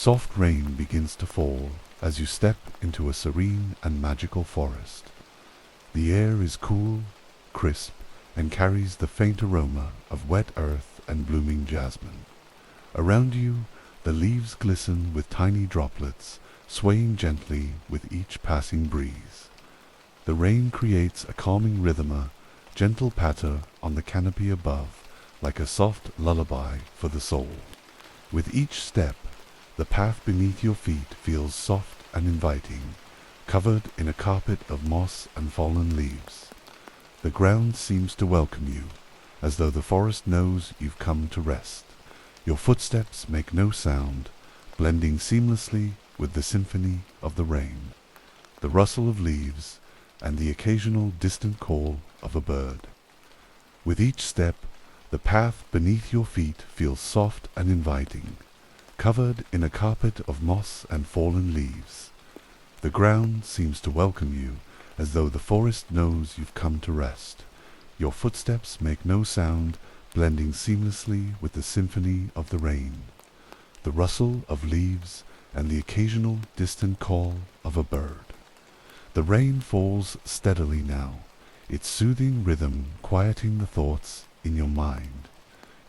Soft rain begins to fall as you step into a serene and magical forest. The air is cool, crisp, and carries the faint aroma of wet earth and blooming jasmine. Around you, the leaves glisten with tiny droplets, swaying gently with each passing breeze. The rain creates a calming rhythm, gentle patter on the canopy above, like a soft lullaby for the soul. With each step, the path beneath your feet feels soft and inviting, covered in a carpet of moss and fallen leaves. The ground seems to welcome you, as though the forest knows you've come to rest. Your footsteps make no sound, blending seamlessly with the symphony of the rain, the rustle of leaves, and the occasional distant call of a bird. With each step, the path beneath your feet feels soft and inviting, covered in a carpet of moss and fallen leaves. The ground seems to welcome you, as though the forest knows you've come to rest. Your footsteps make no sound, blending seamlessly with the symphony of the rain, the rustle of leaves, and the occasional distant call of a bird. The rain falls steadily now, its soothing rhythm quieting the thoughts in your mind.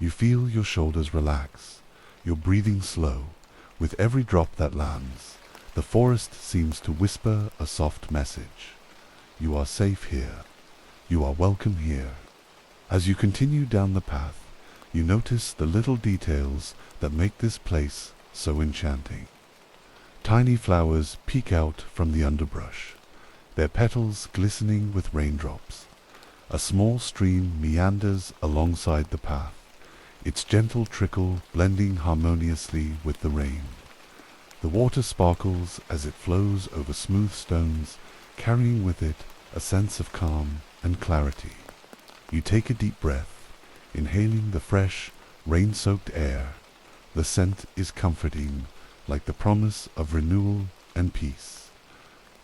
You feel your shoulders relax, your breathing slow. With every drop that lands, the forest seems to whisper a soft message. You are safe here. You are welcome here. As you continue down the path, you notice the little details that make this place so enchanting. Tiny flowers peek out from the underbrush, their petals glistening with raindrops. A small stream meanders alongside the path, its gentle trickle blending harmoniously with the rain. The water sparkles as it flows over smooth stones, carrying with it a sense of calm and clarity. You take a deep breath, inhaling the fresh, rain-soaked air. The scent is comforting, like the promise of renewal and peace.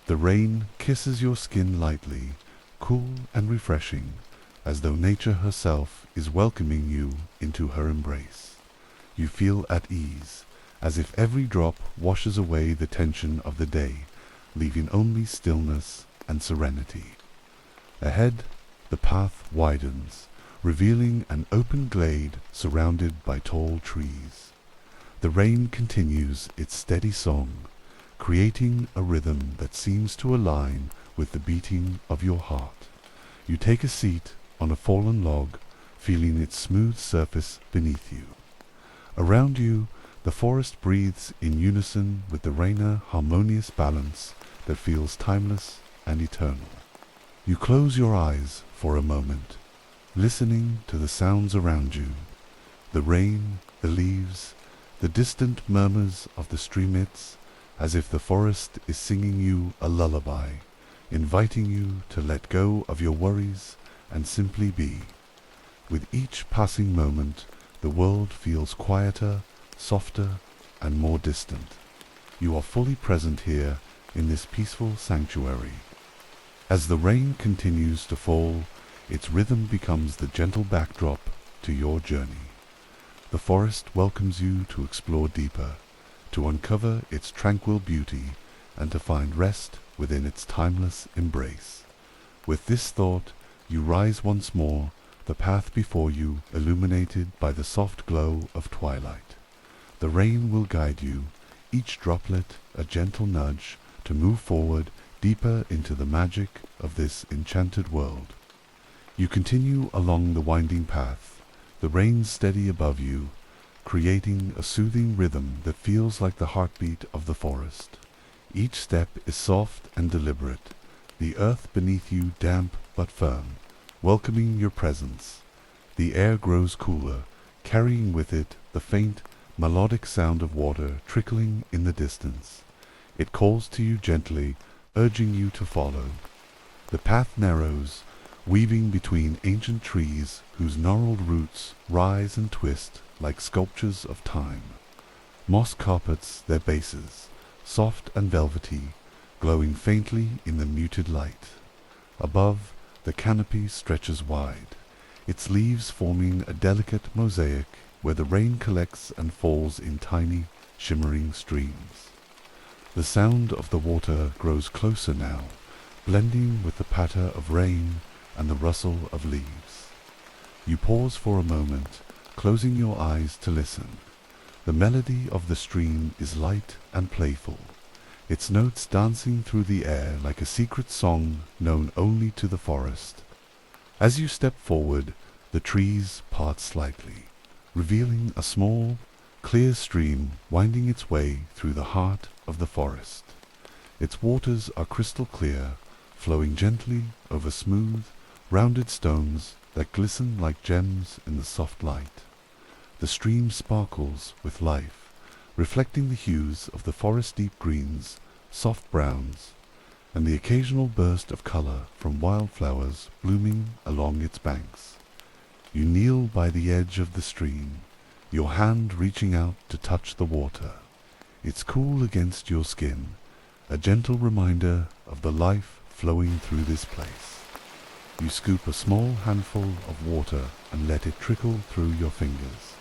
The rain kisses your skin lightly, cool and refreshing, as though nature herself is welcoming you into her embrace. You feel at ease, as if every drop washes away the tension of the day, leaving only stillness and serenity. Ahead, the path widens, revealing an open glade surrounded by tall trees. The rain continues its steady song, creating a rhythm that seems to align with the beating of your heart. You take a seat on a fallen log, feeling its smooth surface beneath you. Around you, the forest breathes in unison with the rainer harmonious balance that feels timeless and eternal. You close your eyes for a moment, listening to the sounds around you, the rain, the leaves, the distant murmurs of the streamlets, as if the forest is singing you a lullaby, inviting you to let go of your worries and simply be. With each passing moment, the world feels quieter, softer, and more distant. You are fully present here in this peaceful sanctuary. As the rain continues to fall, its rhythm becomes the gentle backdrop to your journey. The forest welcomes you to explore deeper, to uncover its tranquil beauty, and to find rest within its timeless embrace. With this thought, you rise once more, the path before you illuminated by the soft glow of twilight. The rain will guide you, each droplet a gentle nudge, to move forward deeper into the magic of this enchanted world. You continue along the winding path, the rain steady above you, creating a soothing rhythm that feels like the heartbeat of the forest. Each step is soft and deliberate, the earth beneath you damp but firm, welcoming your presence. The air grows cooler, carrying with it the faint, melodic sound of water trickling in the distance. It calls to you gently, urging you to follow. The path narrows, weaving between ancient trees whose gnarled roots rise and twist like sculptures of time. Moss carpets their bases, soft and velvety, glowing faintly in the muted light. Above, the canopy stretches wide, its leaves forming a delicate mosaic where the rain collects and falls in tiny, shimmering streams. The sound of the water grows closer now, blending with the patter of rain and the rustle of leaves. You pause for a moment, closing your eyes to listen. The melody of the stream is light and playful, its notes dancing through the air like a secret song known only to the forest. As you step forward, the trees part slightly, revealing a small, clear stream winding its way through the heart of the forest. Its waters are crystal clear, flowing gently over smooth, rounded stones that glisten like gems in the soft light. The stream sparkles with life, reflecting the hues of the forest deep greens, soft browns, and the occasional burst of color from wildflowers blooming along its banks. You kneel by the edge of the stream, your hand reaching out to touch the water. It's cool against your skin, a gentle reminder of the life flowing through this place. You scoop a small handful of water and let it trickle through your fingers,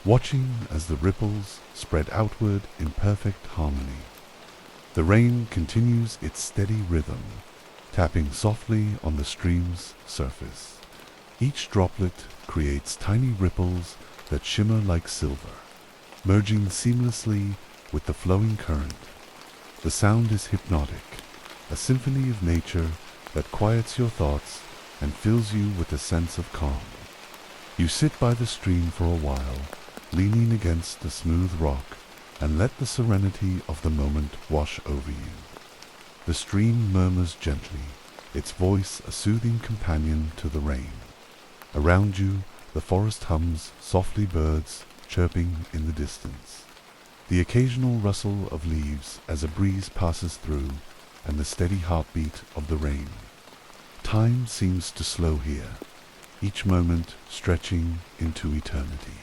watching as the ripples spread outward in perfect harmony. The rain continues its steady rhythm, tapping softly on the stream's surface. Each droplet creates tiny ripples that shimmer like silver, merging seamlessly with the flowing current. The sound is hypnotic, a symphony of nature that quiets your thoughts and fills you with a sense of calm. You sit by the stream for a while, leaning against a smooth rock, and let the serenity of the moment wash over you. The stream murmurs gently, its voice a soothing companion to the rain. Around you, the forest hums softly, birds chirping in the distance. The occasional rustle of leaves as a breeze passes through, and the steady heartbeat of the rain. Time seems to slow here, each moment stretching into eternity.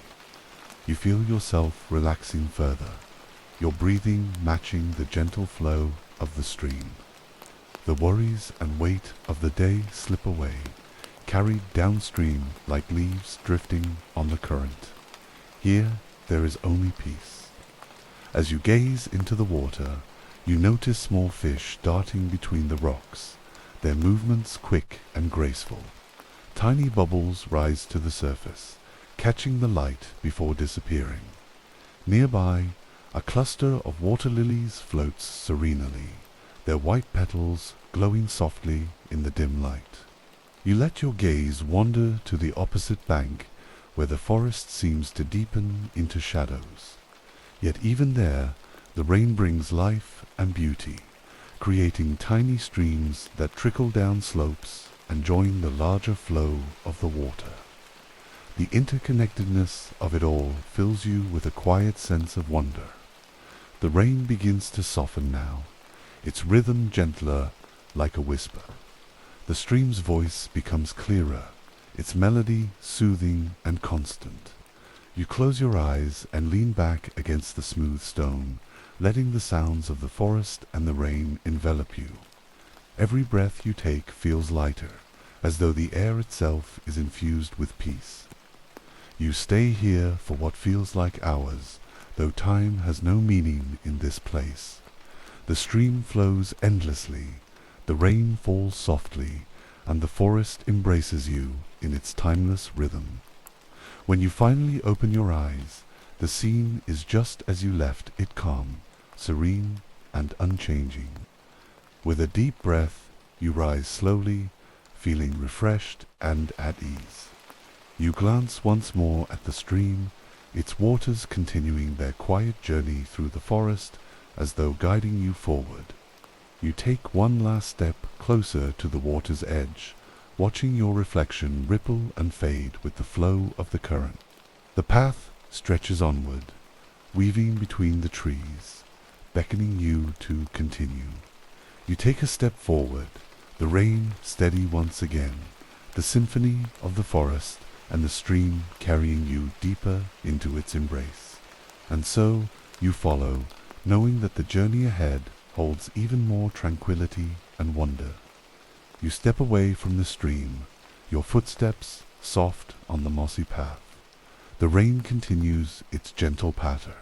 You feel yourself relaxing further, your breathing matching the gentle flow of the stream. The worries and weight of the day slip away, carried downstream like leaves drifting on the current. Here there is only peace. As you gaze into the water, you notice small fish darting between the rocks, their movements quick and graceful. Tiny bubbles rise to the surface, catching the light before disappearing. Nearby, a cluster of water lilies floats serenely, their white petals glowing softly in the dim light. You let your gaze wander to the opposite bank, where the forest seems to deepen into shadows. Yet even there, the rain brings life and beauty, creating tiny streams that trickle down slopes and join the larger flow of the water. The interconnectedness of it all fills you with a quiet sense of wonder. The rain begins to soften now, its rhythm gentler like a whisper. The stream's voice becomes clearer, its melody soothing and constant. You close your eyes and lean back against the smooth stone, letting the sounds of the forest and the rain envelop you. Every breath you take feels lighter, as though the air itself is infused with peace. You stay here for what feels like hours, though time has no meaning in this place. The stream flows endlessly, the rain falls softly, and the forest embraces you in its timeless rhythm. When you finally open your eyes, the scene is just as you left it, calm, serene, and unchanging. With a deep breath, you rise slowly, feeling refreshed and at ease. You glance once more at the stream, its waters continuing their quiet journey through the forest as though guiding you forward. You take one last step closer to the water's edge, watching your reflection ripple and fade with the flow of the current. The path stretches onward, weaving between the trees, beckoning you to continue. You take a step forward, the rain steady once again, the symphony of the forest and the stream carrying you deeper into its embrace. And so you follow, knowing that the journey ahead holds even more tranquility and wonder. You step away from the stream, your footsteps soft on the mossy path. The rain continues its gentle patter,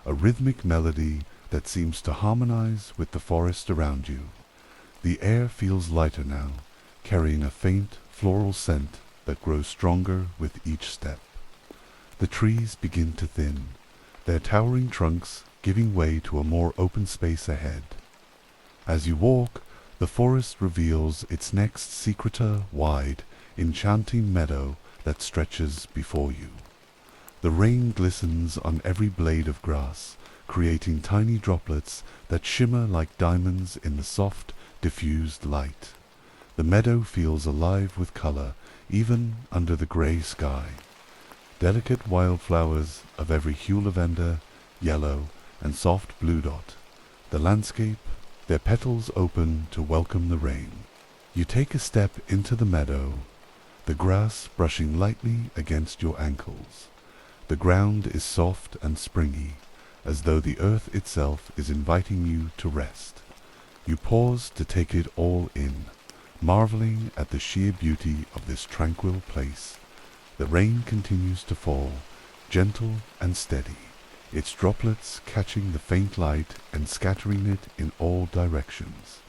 a rhythmic melody that seems to harmonize with the forest around you. The air feels lighter now, carrying a faint floral scent that grows stronger with each step. The trees begin to thin, their towering trunks giving way to a more open space ahead. As you walk, the forest reveals its next secreter, wide, enchanting meadow that stretches before you. The rain glistens on every blade of grass, creating tiny droplets that shimmer like diamonds in the soft, diffused light. The meadow feels alive with color, even under the gray sky. Delicate wildflowers of every hue, lavender, yellow, and soft blue dot. The landscape, their petals open to welcome the rain. You take a step into the meadow, the grass brushing lightly against your ankles. The ground is soft and springy, as though the earth itself is inviting you to rest. You pause to take it all in, marveling at the sheer beauty of this tranquil place. The rain continues to fall, gentle and steady, its droplets catching the faint light and scattering it in all directions.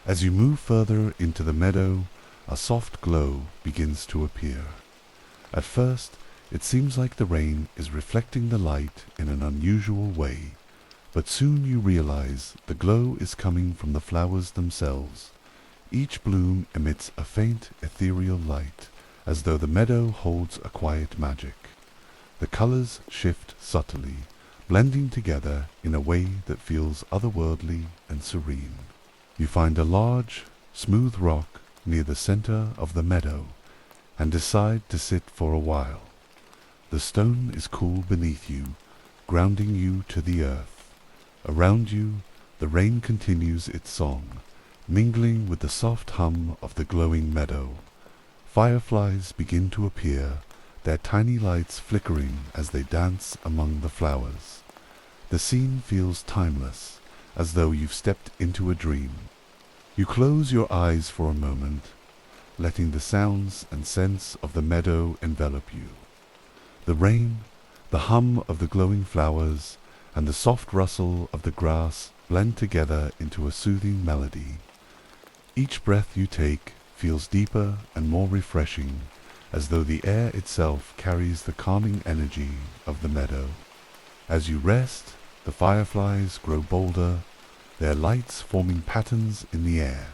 As you move further into the meadow, a soft glow begins to appear. At first, it seems like the rain is reflecting the light in an unusual way, but soon you realize the glow is coming from the flowers themselves. Each bloom emits a faint, ethereal light, as though the meadow holds a quiet magic. The colors shift subtly, blending together in a way that feels otherworldly and serene. You find a large, smooth rock near the center of the meadow and decide to sit for a while. The stone is cool beneath you, grounding you to the earth. Around you, the rain continues its song, mingling with the soft hum of the glowing meadow. Fireflies begin to appear, their tiny lights flickering as they dance among the flowers. The scene feels timeless, as though you've stepped into a dream. You close your eyes for a moment, letting the sounds and scents of the meadow envelop you. The rain, the hum of the glowing flowers, and the soft rustle of the grass blend together into a soothing melody. Each breath you take feels deeper and more refreshing, as though the air itself carries the calming energy of the meadow. As you rest, the fireflies grow bolder, their lights forming patterns in the air.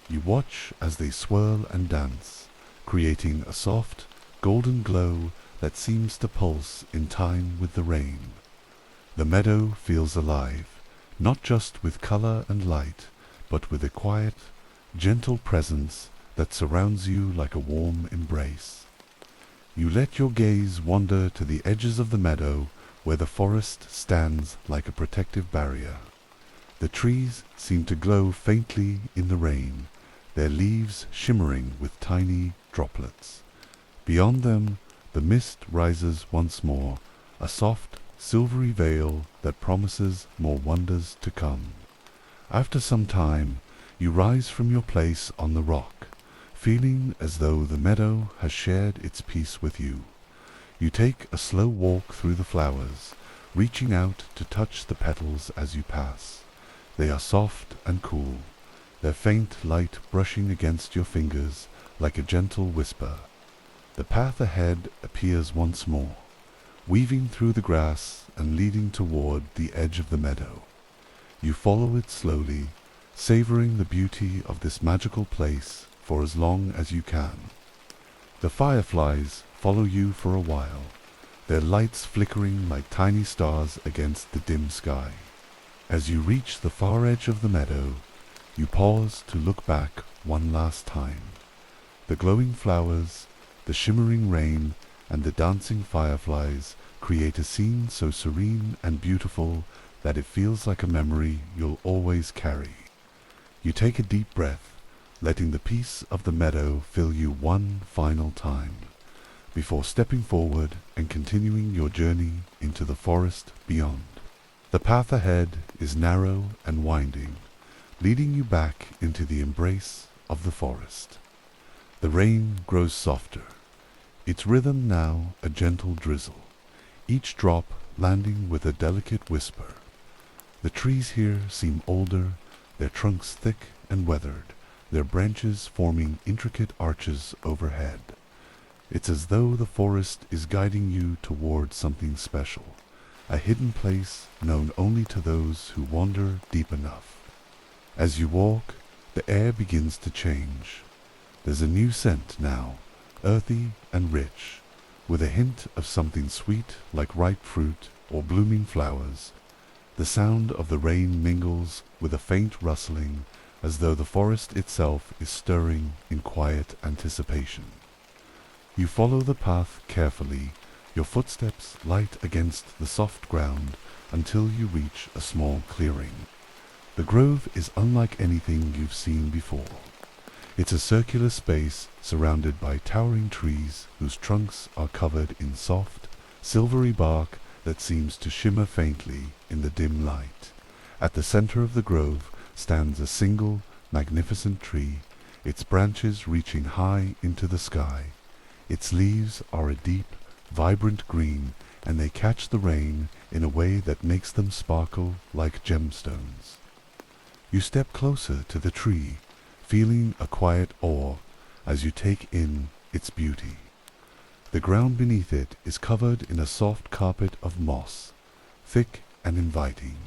You watch as they swirl and dance, creating a soft, golden glow that seems to pulse in time with the rain. The meadow feels alive, not just with color and light, but with a quiet, gentle presence that surrounds you like a warm embrace. You let your gaze wander to the edges of the meadow where the forest stands like a protective barrier. The trees seem to glow faintly in the rain, their leaves shimmering with tiny droplets. Beyond them, the mist rises once more, a soft, silvery veil that promises more wonders to come. After some time, you rise from your place on the rock, feeling as though the meadow has shared its peace with you. You take a slow walk through the flowers, reaching out to touch the petals as you pass. They are soft and cool, their faint light brushing against your fingers like a gentle whisper. The path ahead appears once more, weaving through the grass and leading toward the edge of the meadow. You follow it slowly, savoring the beauty of this magical place for as long as you can. The fireflies follow you for a while, their lights flickering like tiny stars against the dim sky. As you reach the far edge of the meadow, you pause to look back one last time. The glowing flowers, the shimmering rain, and the dancing fireflies create a scene so serene and beautiful that it feels like a memory you'll always carry. You take a deep breath, letting the peace of the meadow fill you one final time, before stepping forward and continuing your journey into the forest beyond. The path ahead is narrow and winding, leading you back into the embrace of the forest. The rain grows softer, its rhythm now a gentle drizzle, each drop landing with a delicate whisper. The trees here seem older, their trunks thick and weathered, their branches forming intricate arches overhead. It's as though the forest is guiding you towards something special, a hidden place known only to those who wander deep enough. As you walk, the air begins to change. There's a new scent now, earthy and rich, with a hint of something sweet like ripe fruit or blooming flowers. The sound of the rain mingles with a faint rustling, as though the forest itself is stirring in quiet anticipation. You follow the path carefully, your footsteps light against the soft ground until you reach a small clearing. The grove is unlike anything you've seen before. It's a circular space surrounded by towering trees whose trunks are covered in soft, silvery bark that seems to shimmer faintly in the dim light. At the center of the grove stands a single, magnificent tree, its branches reaching high into the sky. Its leaves are a deep, vibrant green, and they catch the rain in a way that makes them sparkle like gemstones. You step closer to the tree, feeling a quiet awe as you take in its beauty. The ground beneath it is covered in a soft carpet of moss, thick and inviting.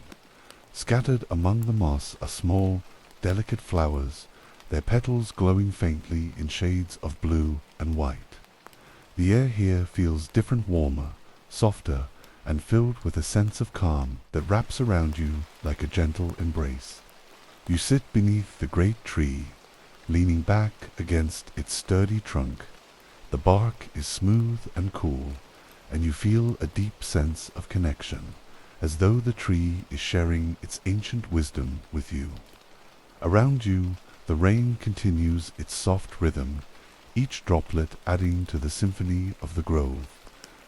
Scattered among the moss are small, delicate flowers, their petals glowing faintly in shades of blue and white. The air here feels different, warmer, softer, and filled with a sense of calm that wraps around you like a gentle embrace. You sit beneath the great tree, leaning back against its sturdy trunk. The bark is smooth and cool, and you feel a deep sense of connection, as though the tree is sharing its ancient wisdom with you. Around you, the rain continues its soft rhythm, each droplet adding to the symphony of the grove.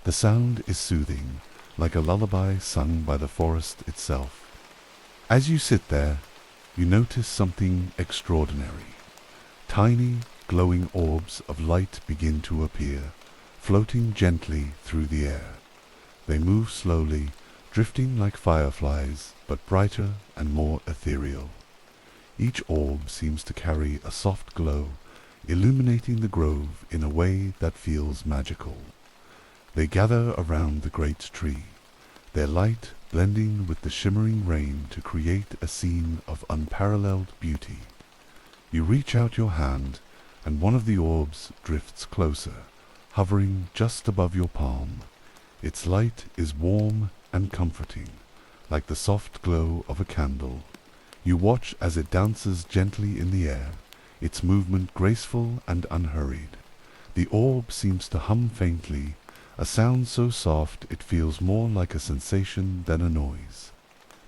The sound is soothing, like a lullaby sung by the forest itself. As you sit there, you notice something extraordinary. Tiny, glowing orbs of light begin to appear, floating gently through the air. They move slowly, drifting like fireflies, but brighter and more ethereal. Each orb seems to carry a soft glow, illuminating the grove in a way that feels magical. They gather around the great tree, their light blending with the shimmering rain to create a scene of unparalleled beauty. You reach out your hand, and one of the orbs drifts closer, hovering just above your palm. Its light is warm and comforting, like the soft glow of a candle. You watch as it dances gently in the air, its movement graceful and unhurried. The orb seems to hum faintly, a sound so soft it feels more like a sensation than a noise.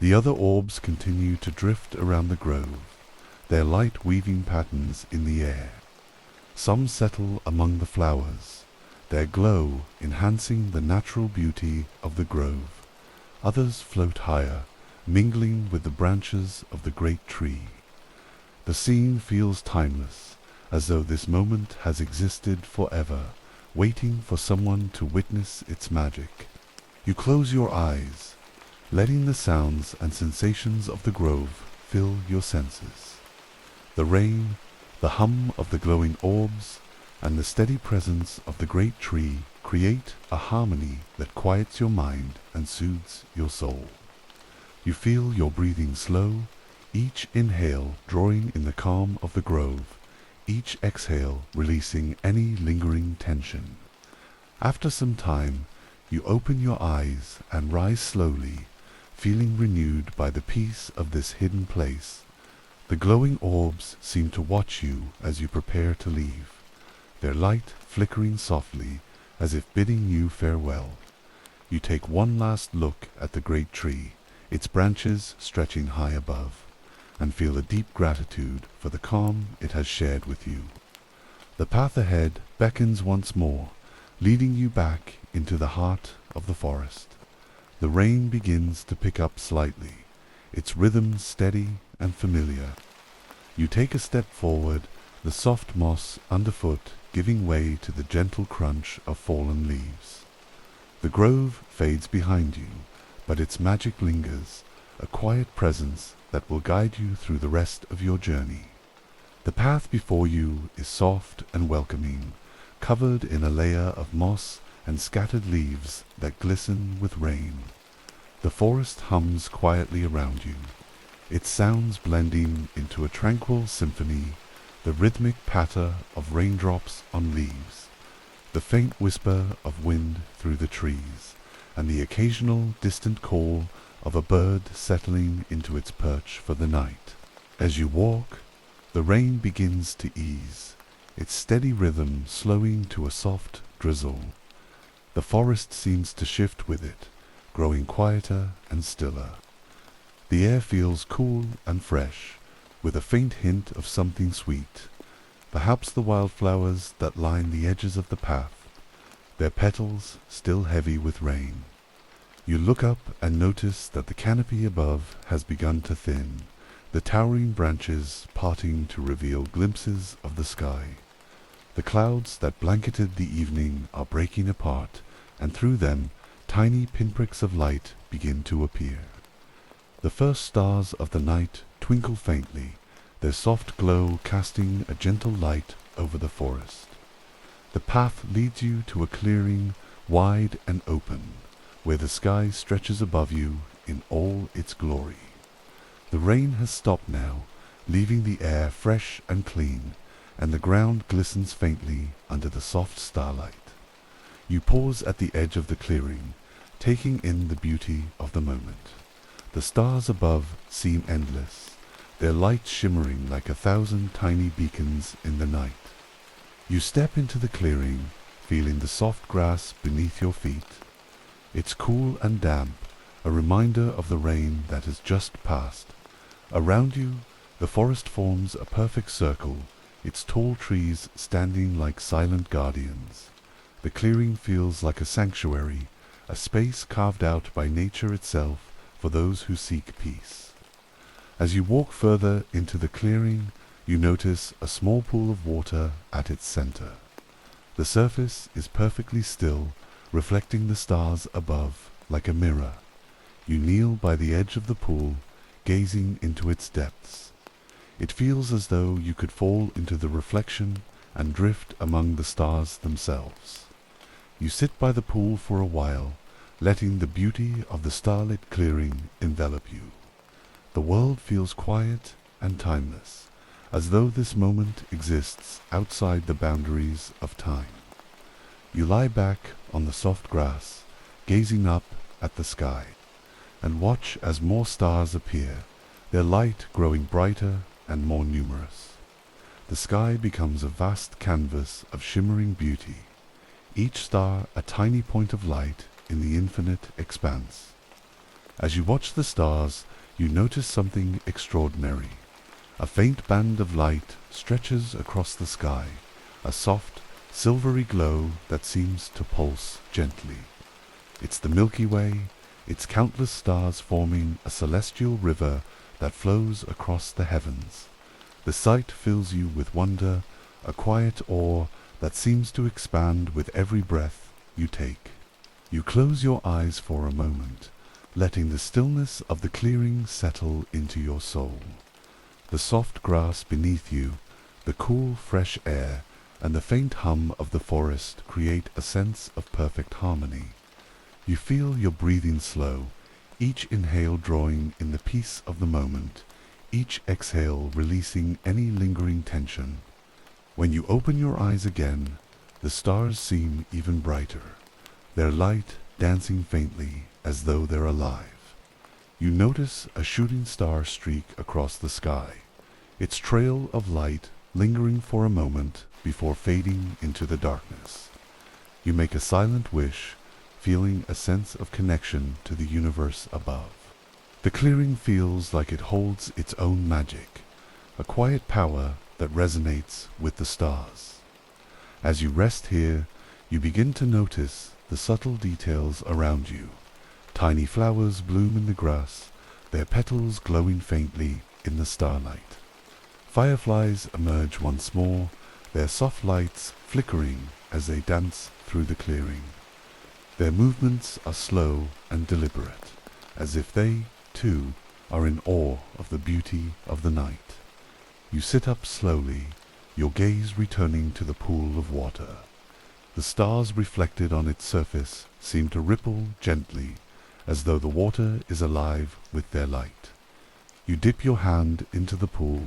The other orbs continue to drift around the grove, their light weaving patterns in the air. Some settle among the flowers, their glow enhancing the natural beauty of the grove. Others float higher, mingling with the branches of the great tree. The scene feels timeless, as though this moment has existed forever, waiting for someone to witness its magic. You close your eyes, letting the sounds and sensations of the grove fill your senses. The rain, the hum of the glowing orbs, and the steady presence of the great tree create a harmony that quiets your mind and soothes your soul. You feel your breathing slow, each inhale drawing in the calm of the grove, each exhale releasing any lingering tension. After some time, you open your eyes and rise slowly, feeling renewed by the peace of this hidden place. The glowing orbs seem to watch you as you prepare to leave, their light flickering softly as if bidding you farewell. You take one last look at the great tree, its branches stretching high above, and feel a deep gratitude for the calm it has shared with you. The path ahead beckons once more, leading you back into the heart of the forest. The rain begins to pick up slightly, its rhythm steady and familiar. You take a step forward, the soft moss underfoot giving way to the gentle crunch of fallen leaves. The grove fades behind you, but its magic lingers, a quiet presence that will guide you through the rest of your journey. The path before you is soft and welcoming, covered in a layer of moss and scattered leaves that glisten with rain. The forest hums quietly around you, its sounds blending into a tranquil symphony, the rhythmic patter of raindrops on leaves, the faint whisper of wind through the trees, and the occasional distant call of a bird settling into its perch for the night. As you walk, the rain begins to ease, its steady rhythm slowing to a soft drizzle. The forest seems to shift with it, growing quieter and stiller. The air feels cool and fresh, with a faint hint of something sweet, perhaps the wildflowers that line the edges of the path, their petals still heavy with rain. You look up and notice that the canopy above has begun to thin, the towering branches parting to reveal glimpses of the sky. The clouds that blanketed the evening are breaking apart, and through them tiny pinpricks of light begin to appear. The first stars of the night twinkle faintly, their soft glow casting a gentle light over the forest. The path leads you to a clearing wide and open, where the sky stretches above you in all its glory. The rain has stopped now, leaving the air fresh and clean, and the ground glistens faintly under the soft starlight. You pause at the edge of the clearing, taking in the beauty of the moment. The stars above seem endless, their light shimmering like 1,000 tiny beacons in the night. You step into the clearing, feeling the soft grass beneath your feet. It's cool and damp, a reminder of the rain that has just passed. Around you, the forest forms a perfect circle, its tall trees standing like silent guardians. The clearing feels like a sanctuary, a space carved out by nature itself for those who seek peace. As you walk further into the clearing, you notice a small pool of water at its center. The surface is perfectly still, reflecting the stars above like a mirror. You kneel by the edge of the pool, gazing into its depths. It feels as though you could fall into the reflection and drift among the stars themselves. You sit by the pool for a while, letting the beauty of the starlit clearing envelop you. The world feels quiet and timeless, as though this moment exists outside the boundaries of time. You lie back on the soft grass, gazing up at the sky, and watch as more stars appear, their light growing brighter and more numerous. The sky becomes a vast canvas of shimmering beauty, each star a tiny point of light in the infinite expanse. As you watch the stars, you notice something extraordinary. A faint band of light stretches across the sky, a soft, silvery glow that seems to pulse gently. It's the Milky Way, its countless stars forming a celestial river that flows across the heavens. The sight fills you with wonder, a quiet awe that seems to expand with every breath you take. You close your eyes for a moment, letting the stillness of the clearing settle into your soul. The soft grass beneath you, the cool, fresh air, and the faint hum of the forest create a sense of perfect harmony. You feel your breathing slow, each inhale drawing in the peace of the moment, each exhale releasing any lingering tension. When you open your eyes again, the stars seem even brighter, their light dancing faintly as though they're alive. You notice a shooting star streak across the sky, its trail of light lingering for a moment before fading into the darkness. You make a silent wish, feeling a sense of connection to the universe above. The clearing feels like it holds its own magic, a quiet power that resonates with the stars. As you rest here, you begin to notice the subtle details around you. Tiny flowers bloom in the grass, their petals glowing faintly in the starlight. Fireflies emerge once more, their soft lights flickering as they dance through the clearing. Their movements are slow and deliberate, as if they, too, are in awe of the beauty of the night. You sit up slowly, your gaze returning to the pool of water. The stars reflected on its surface seem to ripple gently, as though the water is alive with their light. You dip your hand into the pool,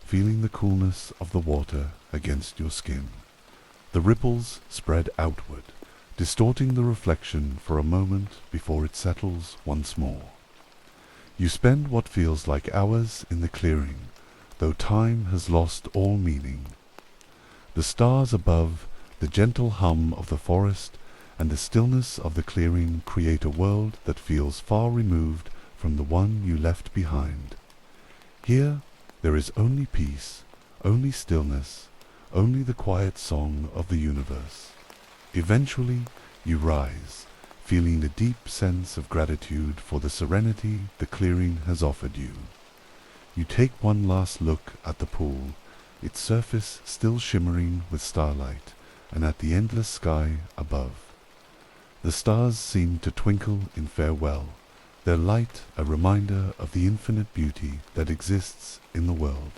feeling the coolness of the water against your skin. The ripples spread outward, distorting the reflection for a moment before it settles once more. You spend what feels like hours in the clearing, though time has lost all meaning. The stars above, the gentle hum of the forest, and the stillness of the clearing create a world that feels far removed from the one you left behind. Here there is only peace, only stillness, only the quiet song of the universe. Eventually you rise, feeling a deep sense of gratitude for the serenity the clearing has offered you. You take one last look at the pool, its surface still shimmering with starlight, and at the endless sky above. The stars seem to twinkle in farewell, their light a reminder of the infinite beauty that exists in the world.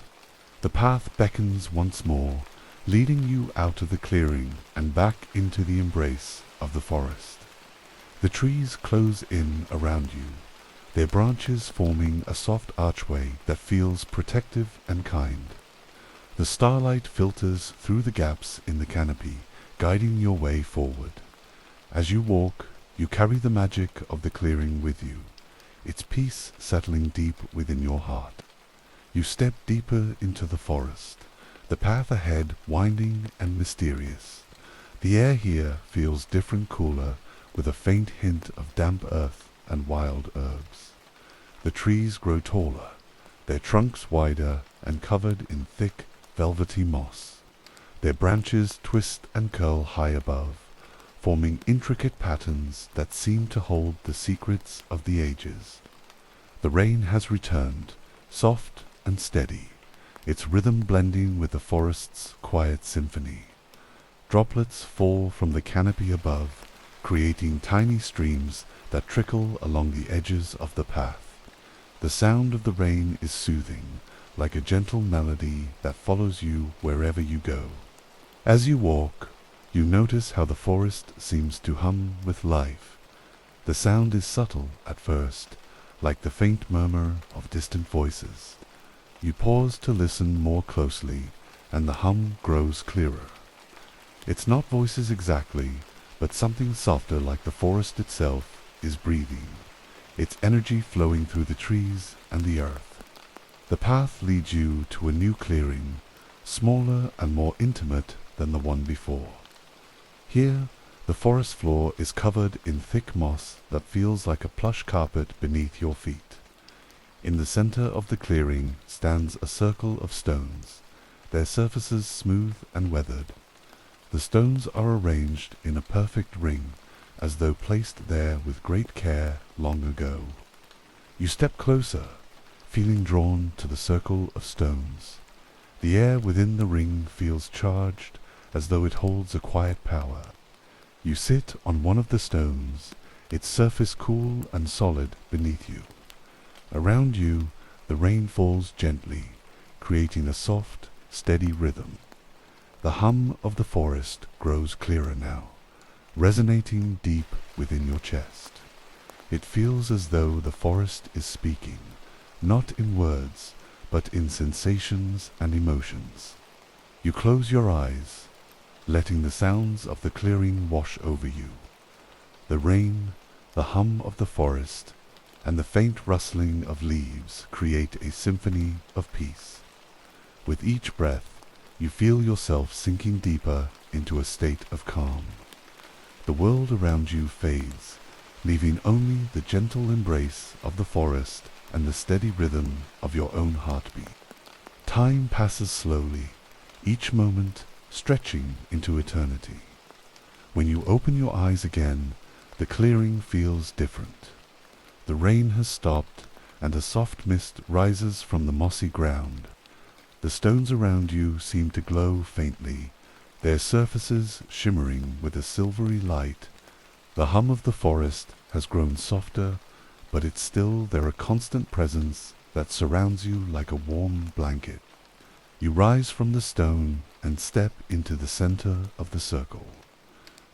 The path beckons once more, leading you out of the clearing and back into the embrace of the forest. The trees close in around you, their branches forming a soft archway that feels protective and kind. The starlight filters through the gaps in the canopy, guiding your way forward. As you walk, you carry the magic of the clearing with you, its peace settling deep within your heart. You step deeper into the forest, the path ahead winding and mysterious. The air here feels different, cooler, with a faint hint of damp earth and wild herbs. The trees grow taller, their trunks wider and covered in thick, velvety moss. Their branches twist and curl high above, forming intricate patterns that seem to hold the secrets of the ages. The rain has returned, soft and steady, its rhythm blending with the forest's quiet symphony. Droplets fall from the canopy above, creating tiny streams that trickle along the edges of the path. The sound of the rain is soothing, like a gentle melody that follows you wherever you go. As you walk, you notice how the forest seems to hum with life. The sound is subtle at first, like the faint murmur of distant voices. You pause to listen more closely, and the hum grows clearer. It's not voices exactly, but something softer like the forest itself is breathing, its energy flowing through the trees and the earth. The path leads you to a new clearing, smaller and more intimate than the one before. Here, the forest floor is covered in thick moss that feels like a plush carpet beneath your feet. In the center of the clearing stands a circle of stones, their surfaces smooth and weathered. The stones are arranged in a perfect ring, as though placed there with great care long ago. You step closer, feeling drawn to the circle of stones. The air within the ring feels charged, as though it holds a quiet power. You sit on one of the stones, its surface cool and solid beneath you. Around you, the rain falls gently, creating a soft, steady rhythm. The hum of the forest grows clearer now, resonating deep within your chest. It feels as though the forest is speaking, not in words, but in sensations and emotions. You close your eyes, letting the sounds of the clearing wash over you. The rain, the hum of the forest, and the faint rustling of leaves create a symphony of peace. With each breath, you feel yourself sinking deeper into a state of calm. The world around you fades, leaving only the gentle embrace of the forest and the steady rhythm of your own heartbeat. Time passes slowly, each moment stretching into eternity. When you open your eyes again, the clearing feels different. The rain has stopped, and a soft mist rises from the mossy ground. The stones around you seem to glow faintly, their surfaces shimmering with a silvery light. The hum of the forest has grown softer, but it's still there, a constant presence that surrounds you like a warm blanket. You rise from the stone and step into the center of the circle.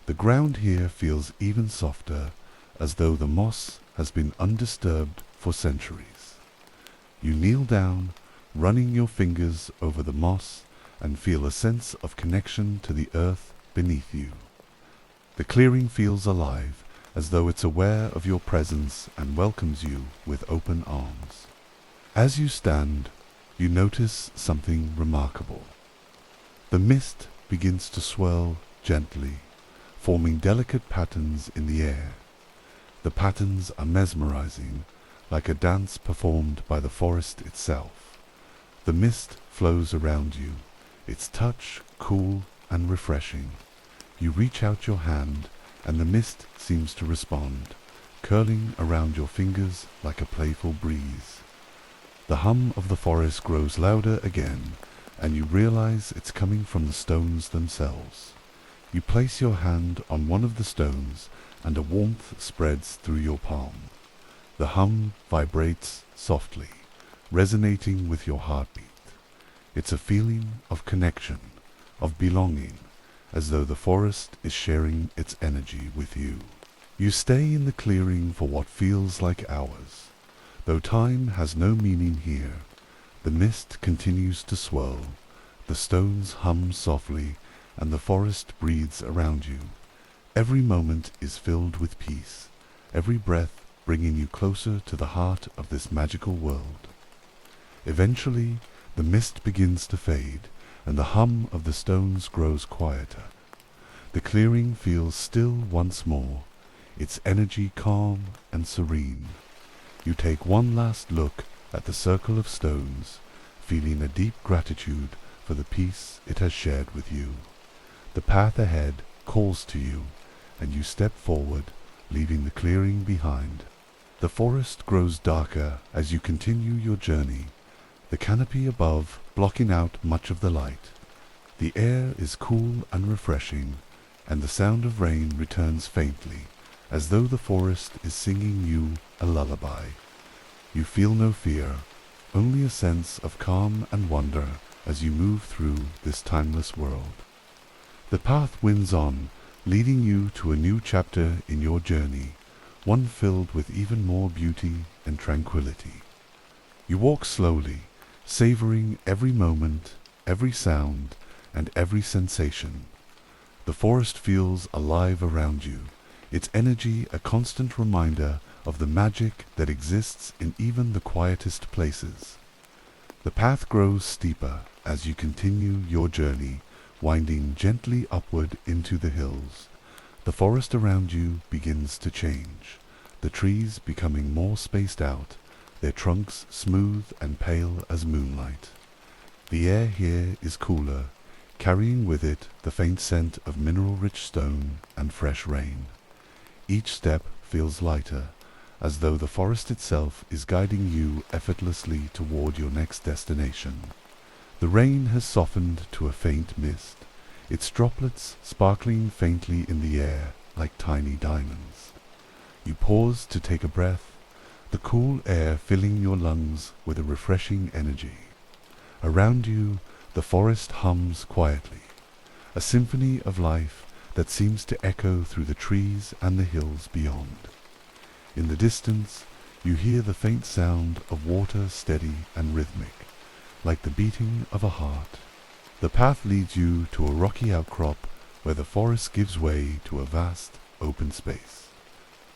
The ground here feels even softer, as though the moss has been undisturbed for centuries. You kneel down, running your fingers over the moss, and feel a sense of connection to the earth beneath you. The clearing feels alive, as though it's aware of your presence and welcomes you with open arms. As you stand, you notice something remarkable. The mist begins to swirl gently, forming delicate patterns in the air. The patterns are mesmerizing, like a dance performed by the forest itself. The mist flows around you, its touch cool and refreshing. You reach out your hand, and the mist seems to respond, curling around your fingers like a playful breeze. The hum of the forest grows louder again, and you realize it's coming from the stones themselves. You place your hand on one of the stones, and a warmth spreads through your palm. The hum vibrates softly, resonating with your heartbeat. It's a feeling of connection, of belonging, as though the forest is sharing its energy with you. You stay in the clearing for what feels like hours. Though time has no meaning here, the mist continues to swirl, the stones hum softly, and the forest breathes around you. Every moment is filled with peace, every breath bringing you closer to the heart of this magical world. Eventually, the mist begins to fade, and the hum of the stones grows quieter. The clearing feels still once more, its energy calm and serene. You take one last look at the circle of stones, feeling a deep gratitude for the peace it has shared with you. The path ahead calls to you, and you step forward, leaving the clearing behind. The forest grows darker as you continue your journey, the canopy above blocking out much of the light. The air is cool and refreshing, and the sound of rain returns faintly, as though the forest is singing you a lullaby. You feel no fear, only a sense of calm and wonder as you move through this timeless world. The path winds on, leading you to a new chapter in your journey, one filled with even more beauty and tranquility. You walk slowly, savoring every moment, every sound, and every sensation. The forest feels alive around you, its energy a constant reminder of the magic that exists in even the quietest places. The path grows steeper as you continue your journey, winding gently upward into the hills. The forest around you begins to change, the trees becoming more spaced out, their trunks smooth and pale as moonlight. The air here is cooler, carrying with it the faint scent of mineral-rich stone and fresh rain. Each step feels lighter, as though the forest itself is guiding you effortlessly toward your next destination. The rain has softened to a faint mist, its droplets sparkling faintly in the air like tiny diamonds. You pause to take a breath, the cool air filling your lungs with a refreshing energy. Around you, the forest hums quietly, a symphony of life that seems to echo through the trees and the hills beyond. In the distance, you hear the faint sound of water, steady and rhythmic, like the beating of a heart. The path leads you to a rocky outcrop where the forest gives way to a vast, open space.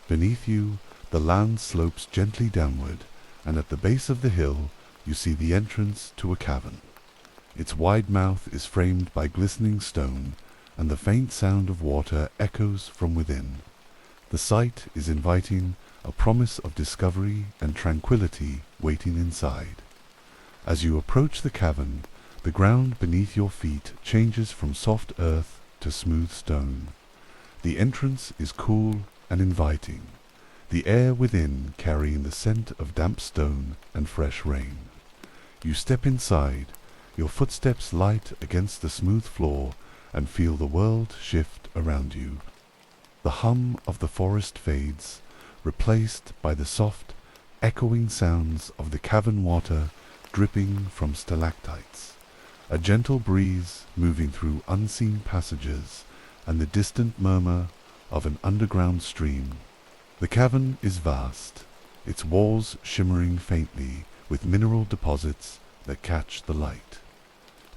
Beneath you, the land slopes gently downward, and at the base of the hill, you see the entrance to a cavern. Its wide mouth is framed by glistening stone, and the faint sound of water echoes from within. The sight is inviting, a promise of discovery and tranquility waiting inside. As you approach the cavern, the ground beneath your feet changes from soft earth to smooth stone. The entrance is cool and inviting, the air within carrying the scent of damp stone and fresh rain. You step inside, your footsteps light against the smooth floor, and feel the world shift around you. The hum of the forest fades, replaced by the soft, echoing sounds of the cavern water dripping from stalactites, a gentle breeze moving through unseen passages, and the distant murmur of an underground stream. The cavern is vast, its walls shimmering faintly with mineral deposits that catch the light.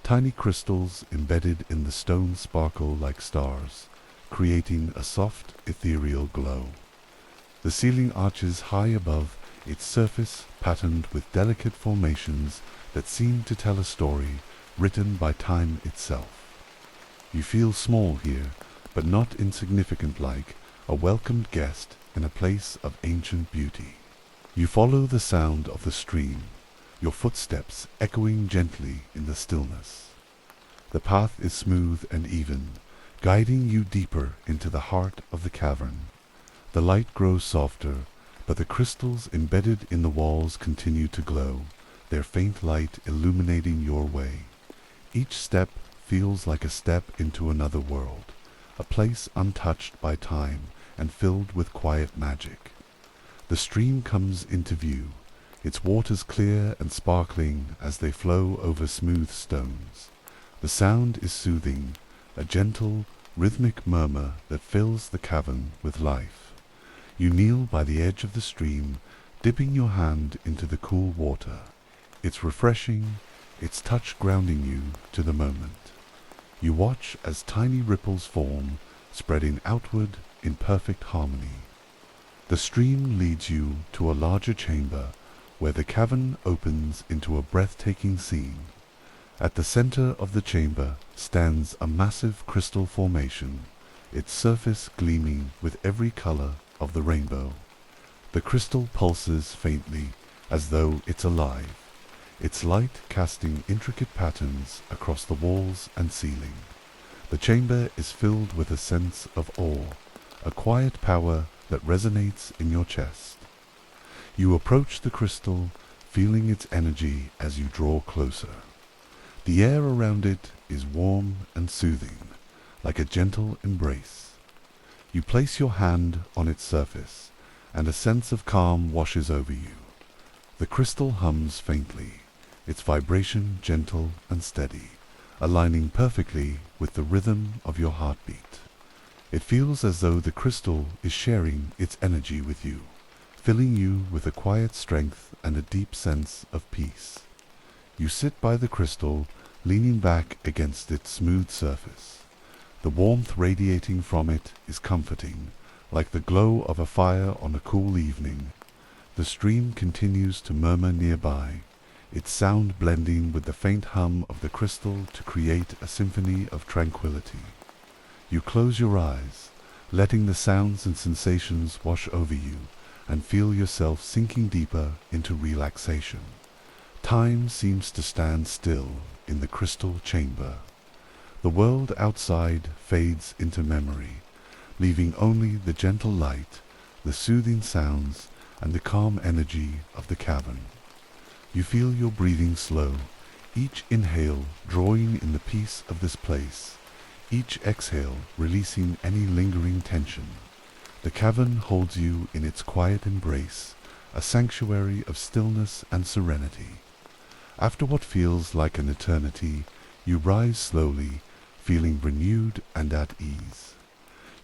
Tiny crystals embedded in the stone sparkle like stars, creating a soft, ethereal glow. The ceiling arches high above, its surface patterned with delicate formations that seem to tell a story written by time itself. You feel small here, but not insignificant, like a welcomed guest in a place of ancient beauty. You follow the sound of the stream, your footsteps echoing gently in the stillness. The path is smooth and even, guiding you deeper into the heart of the cavern. The light grows softer, but the crystals embedded in the walls continue to glow, their faint light illuminating your way. Each step feels like a step into another world, a place untouched by time and filled with quiet magic. The stream comes into view, its waters clear and sparkling as they flow over smooth stones. The sound is soothing, a gentle, rhythmic murmur that fills the cavern with life. You kneel by the edge of the stream, dipping your hand into the cool water. It's refreshing, its touch grounding you to the moment. You watch as tiny ripples form, spreading outward in perfect harmony. The stream leads you to a larger chamber, where the cavern opens into a breathtaking scene. At the center of the chamber stands a massive crystal formation, its surface gleaming with every color of the rainbow. The crystal pulses faintly, as though it's alive, its light casting intricate patterns across the walls and ceiling. The chamber is filled with a sense of awe, a quiet power that resonates in your chest. You approach the crystal, feeling its energy as you draw closer. The air around it is warm and soothing, like a gentle embrace. You place your hand on its surface, and a sense of calm washes over you. The crystal hums faintly, its vibration gentle and steady, aligning perfectly with the rhythm of your heartbeat. It feels as though the crystal is sharing its energy with you, filling you with a quiet strength and a deep sense of peace. You sit by the crystal, leaning back against its smooth surface. The warmth radiating from it is comforting, like the glow of a fire on a cool evening. The stream continues to murmur nearby, its sound blending with the faint hum of the crystal to create a symphony of tranquility. You close your eyes, letting the sounds and sensations wash over you, and feel yourself sinking deeper into relaxation. Time seems to stand still in the crystal chamber. The world outside fades into memory, leaving only the gentle light, the soothing sounds, and the calm energy of the cavern. You feel your breathing slow, each inhale drawing in the peace of this place, each exhale releasing any lingering tension. The cavern holds you in its quiet embrace, a sanctuary of stillness and serenity. After what feels like an eternity, you rise slowly, feeling renewed and at ease.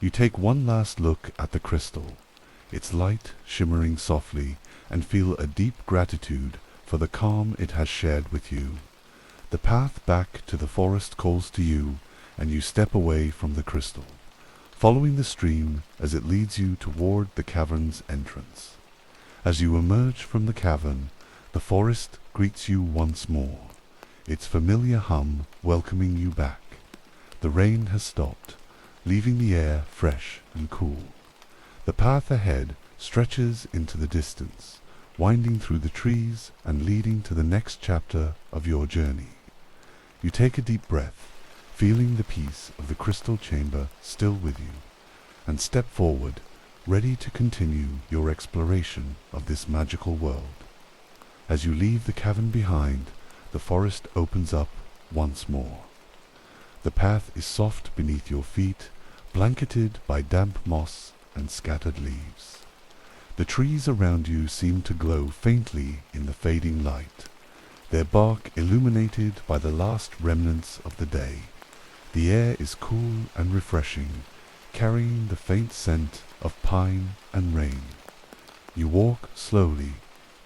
You take one last look at the crystal, its light shimmering softly, and feel a deep gratitude for the calm it has shared with you. The path back to the forest calls to you, and you step away from the crystal, following the stream as it leads you toward the cavern's entrance. As you emerge from the cavern, the forest greets you once more, its familiar hum welcoming you back. The rain has stopped, leaving the air fresh and cool. The path ahead stretches into the distance, winding through the trees and leading to the next chapter of your journey. You take a deep breath, feeling the peace of the crystal chamber still with you, and step forward, ready to continue your exploration of this magical world. As you leave the cavern behind, the forest opens up once more. The path is soft beneath your feet, blanketed by damp moss and scattered leaves. The trees around you seem to glow faintly in the fading light, their bark illuminated by the last remnants of the day. The air is cool and refreshing, carrying the faint scent of pine and rain. You walk slowly,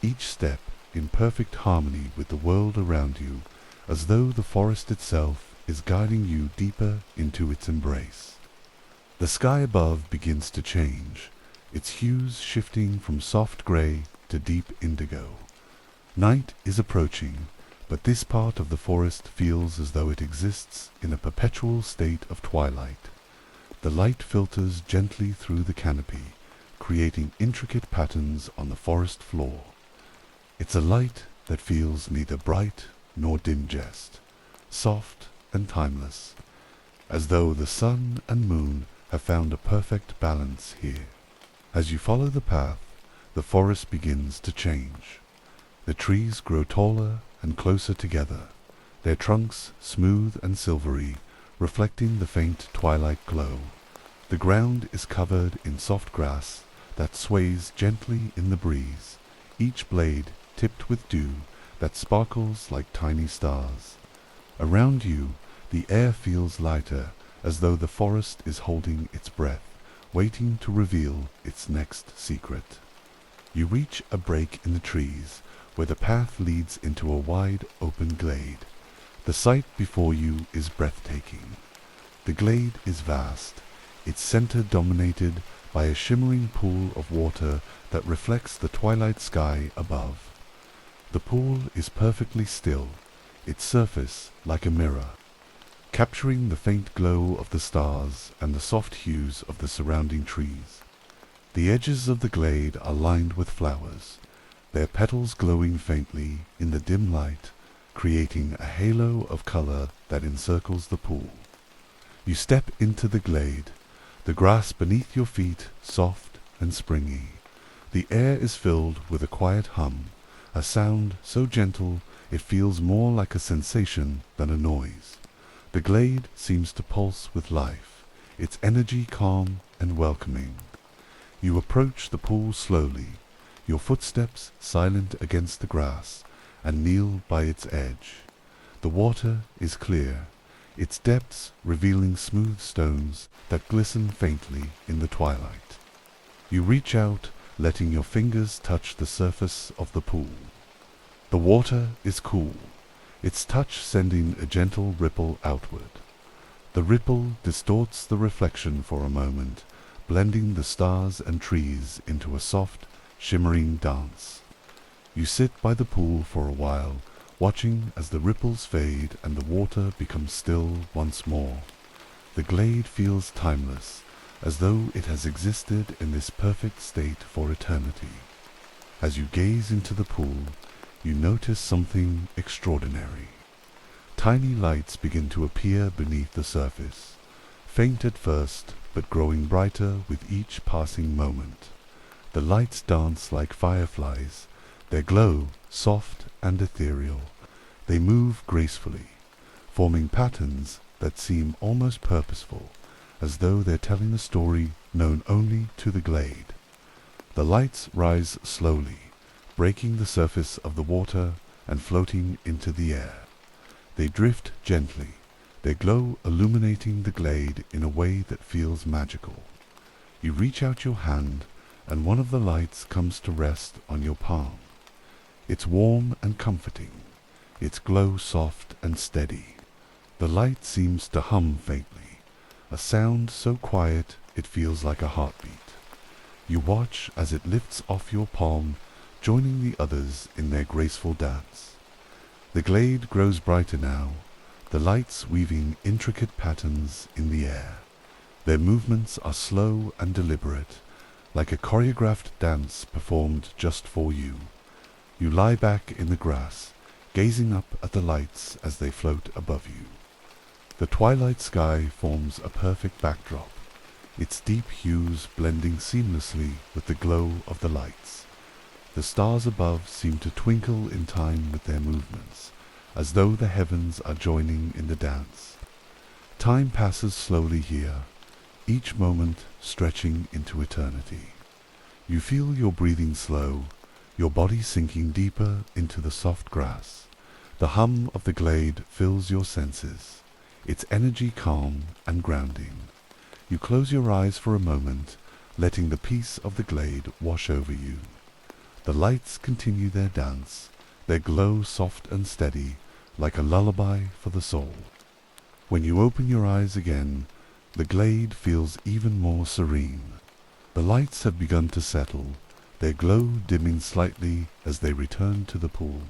each step in perfect harmony with the world around you, as though the forest itself is guiding you deeper into its embrace. The sky above begins to change, its hues shifting from soft grey to deep indigo. Night is approaching, but this part of the forest feels as though it exists in a perpetual state of twilight. The light filters gently through the canopy, creating intricate patterns on the forest floor. It's a light that feels neither bright nor dim-jest, soft and timeless, as though the sun and moon have found a perfect balance here. As you follow the path, the forest begins to change. The trees grow taller and closer together, their trunks smooth and silvery, reflecting the faint twilight glow. The ground is covered in soft grass that sways gently in the breeze, each blade tipped with dew that sparkles like tiny stars. Around you, the air feels lighter, as though the forest is holding its breath, waiting to reveal its next secret. You reach a break in the trees, where the path leads into a wide open glade. The sight before you is breathtaking. The glade is vast, its center dominated by a shimmering pool of water that reflects the twilight sky above. The pool is perfectly still, its surface like a mirror, capturing the faint glow of the stars and the soft hues of the surrounding trees. The edges of the glade are lined with flowers, their petals glowing faintly in the dim light, creating a halo of color that encircles the pool. You step into the glade, the grass beneath your feet soft and springy. The air is filled with a quiet hum, a sound so gentle it feels more like a sensation than a noise. The glade seems to pulse with life, its energy calm and welcoming. You approach the pool slowly, your footsteps silent against the grass, and kneel by its edge. The water is clear, its depths revealing smooth stones that glisten faintly in the twilight. You reach out, letting your fingers touch the surface of the pool. The water is cool, its touch sending a gentle ripple outward. The ripple distorts the reflection for a moment, blending the stars and trees into a soft, shimmering dance. You sit by the pool for a while, watching as the ripples fade and the water becomes still once more. The glade feels timeless, as though it has existed in this perfect state for eternity. As you gaze into the pool, you notice something extraordinary. Tiny lights begin to appear beneath the surface, faint at first, but growing brighter with each passing moment. The lights dance like fireflies, their glow soft and ethereal. They move gracefully, forming patterns that seem almost purposeful, as though they're telling a story known only to the glade. The lights rise slowly, breaking the surface of the water and floating into the air. They drift gently, their glow illuminating the glade in a way that feels magical. You reach out your hand, and one of the lights comes to rest on your palm. It's warm and comforting, its glow soft and steady. The light seems to hum faintly, a sound so quiet it feels like a heartbeat. You watch as it lifts off your palm, joining the others in their graceful dance. The glade grows brighter now, the lights weaving intricate patterns in the air. Their movements are slow and deliberate, like a choreographed dance performed just for you. You lie back in the grass, gazing up at the lights as they float above you. The twilight sky forms a perfect backdrop, its deep hues blending seamlessly with the glow of the lights. The stars above seem to twinkle in time with their movements, as though the heavens are joining in the dance. Time passes slowly here. each moment stretching into eternity. You feel your breathing slow, your body sinking deeper into the soft grass. The hum of the glade fills your senses, its energy calm and grounding. You close your eyes for a moment, letting the peace of the glade wash over you. The lights continue their dance, their glow soft and steady, like a lullaby for the soul. When you open your eyes again, the glade feels even more serene. The lights have begun to settle, their glow dimming slightly as they return to the pool.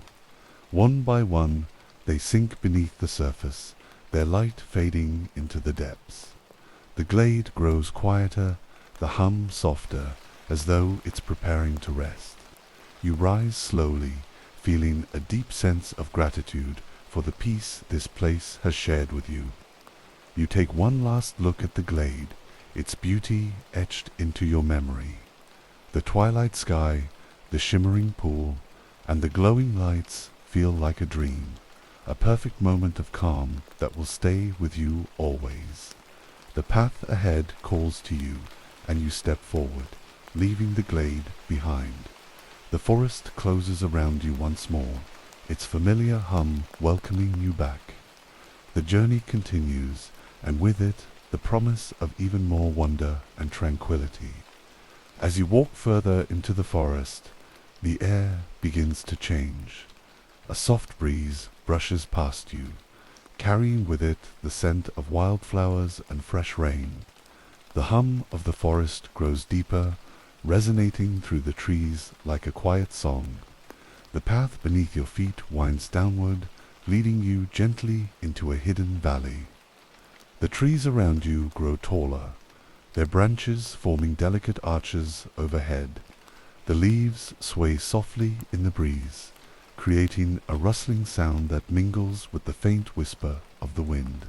One by one, they sink beneath the surface, their light fading into the depths. The glade grows quieter, the hum softer, as though it's preparing to rest. You rise slowly, feeling a deep sense of gratitude for the peace this place has shared with you. You take one last look at the glade, its beauty etched into your memory. The twilight sky, the shimmering pool, and the glowing lights feel like a dream, a perfect moment of calm that will stay with you always. The path ahead calls to you, and you step forward, leaving the glade behind. The forest closes around you once more, its familiar hum welcoming you back. The journey continues, and with it, the promise of even more wonder and tranquility. As you walk further into the forest, the air begins to change. A soft breeze brushes past you, carrying with it the scent of wildflowers and fresh rain. The hum of the forest grows deeper, resonating through the trees like a quiet song. The path beneath your feet winds downward, leading you gently into a hidden valley. The trees around you grow taller, their branches forming delicate arches overhead. The leaves sway softly in the breeze, creating a rustling sound that mingles with the faint whisper of the wind.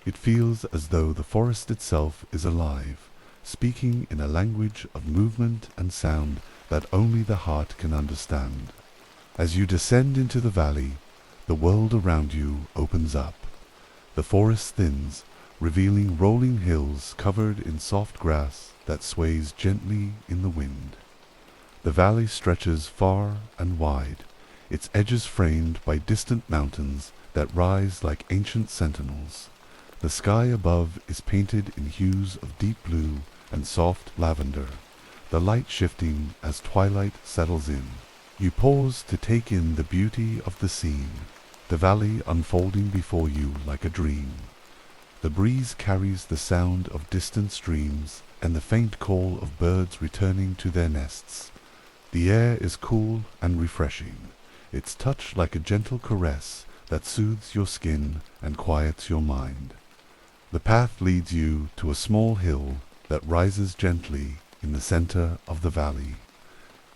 It feels as though the forest itself is alive, speaking in a language of movement and sound that only the heart can understand. As you descend into the valley, the world around you opens up. The forest thins, revealing rolling hills covered in soft grass that sways gently in the wind. The valley stretches far and wide, its edges framed by distant mountains that rise like ancient sentinels. The sky above is painted in hues of deep blue and soft lavender, the light shifting as twilight settles in. You pause to take in the beauty of the scene, the valley unfolding before you like a dream. The breeze carries the sound of distant streams and the faint call of birds returning to their nests. The air is cool and refreshing, its touch like a gentle caress that soothes your skin and quiets your mind. The path leads you to a small hill that rises gently in the center of the valley.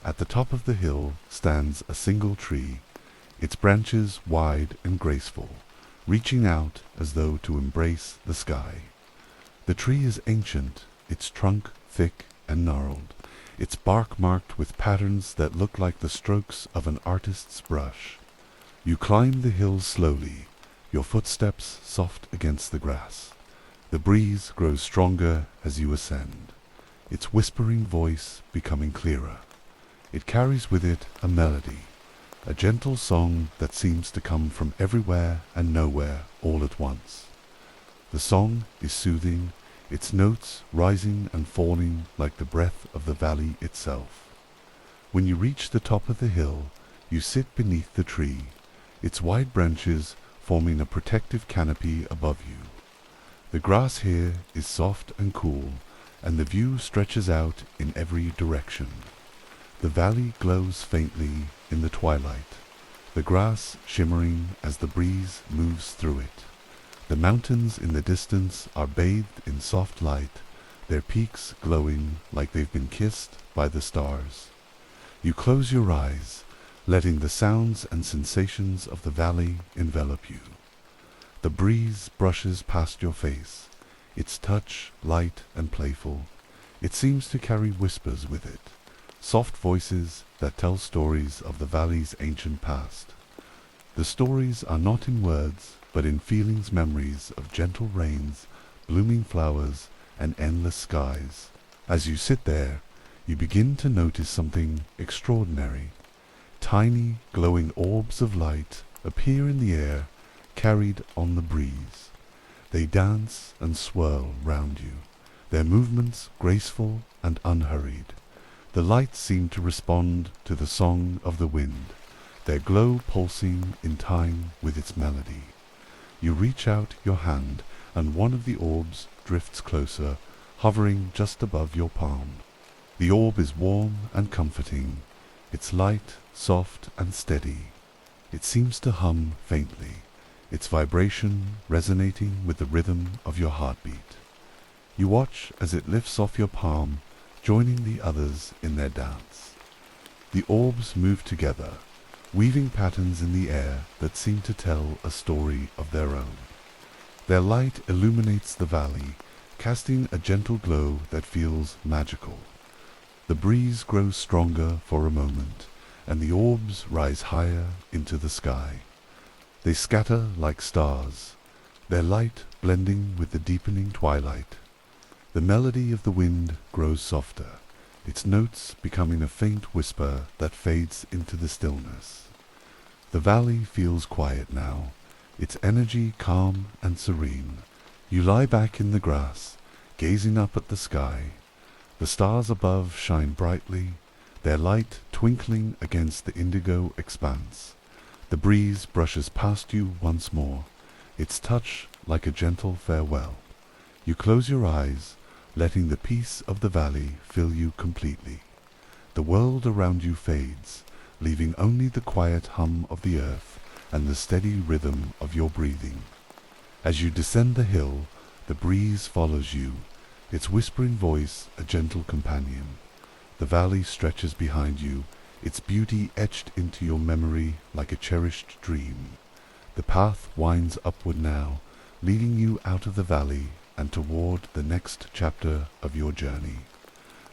At the top of the hill stands a single tree, its branches wide and graceful, reaching out as though to embrace the sky. The tree is ancient, its trunk thick and gnarled, its bark marked with patterns that look like the strokes of an artist's brush. You climb the hill slowly, your footsteps soft against the grass. The breeze grows stronger as you ascend, its whispering voice becoming clearer. It carries with it a melody, a gentle song that seems to come from everywhere and nowhere all at once. The song is soothing, its notes rising and falling like the breath of the valley itself. When you reach the top of the hill, you sit beneath the tree, its wide branches forming a protective canopy above you. The grass here is soft and cool, and the view stretches out in every direction. The valley glows faintly in the twilight, the grass shimmering as the breeze moves through it. The mountains in the distance are bathed in soft light, their peaks glowing like they've been kissed by the stars. You close your eyes, letting the sounds and sensations of the valley envelop you. The breeze brushes past your face, its touch light and playful. It seems to carry whispers with it, soft voices that tell stories of the valley's ancient past. The stories are not in words, but in feelings, memories of gentle rains, blooming flowers, and endless skies. As you sit there, you begin to notice something extraordinary. Tiny, glowing orbs of light appear in the air, carried on the breeze. They dance and swirl round you, their movements graceful and unhurried. The lights seem to respond to the song of the wind, their glow pulsing in time with its melody. You reach out your hand, and one of the orbs drifts closer, hovering just above your palm. The orb is warm and comforting, its light soft and steady. It seems to hum faintly, its vibration resonating with the rhythm of your heartbeat. You watch as it lifts off your palm, joining the others in their dance. The orbs move together, weaving patterns in the air that seem to tell a story of their own. Their light illuminates the valley, casting a gentle glow that feels magical. The breeze grows stronger for a moment, and the orbs rise higher into the sky. They scatter like stars, their light blending with the deepening twilight. The melody of the wind grows softer, its notes becoming a faint whisper that fades into the stillness. The valley feels quiet now, its energy calm and serene. You lie back in the grass, gazing up at the sky. The stars above shine brightly, their light twinkling against the indigo expanse. The breeze brushes past you once more, its touch like a gentle farewell. You close your eyes, letting the peace of the valley fill you completely. The world around you fades, leaving only the quiet hum of the earth and the steady rhythm of your breathing. As you descend the hill, the breeze follows you, its whispering voice a gentle companion. The valley stretches behind you, its beauty etched into your memory like a cherished dream. The path winds upward now, leading you out of the valley and toward the next chapter of your journey.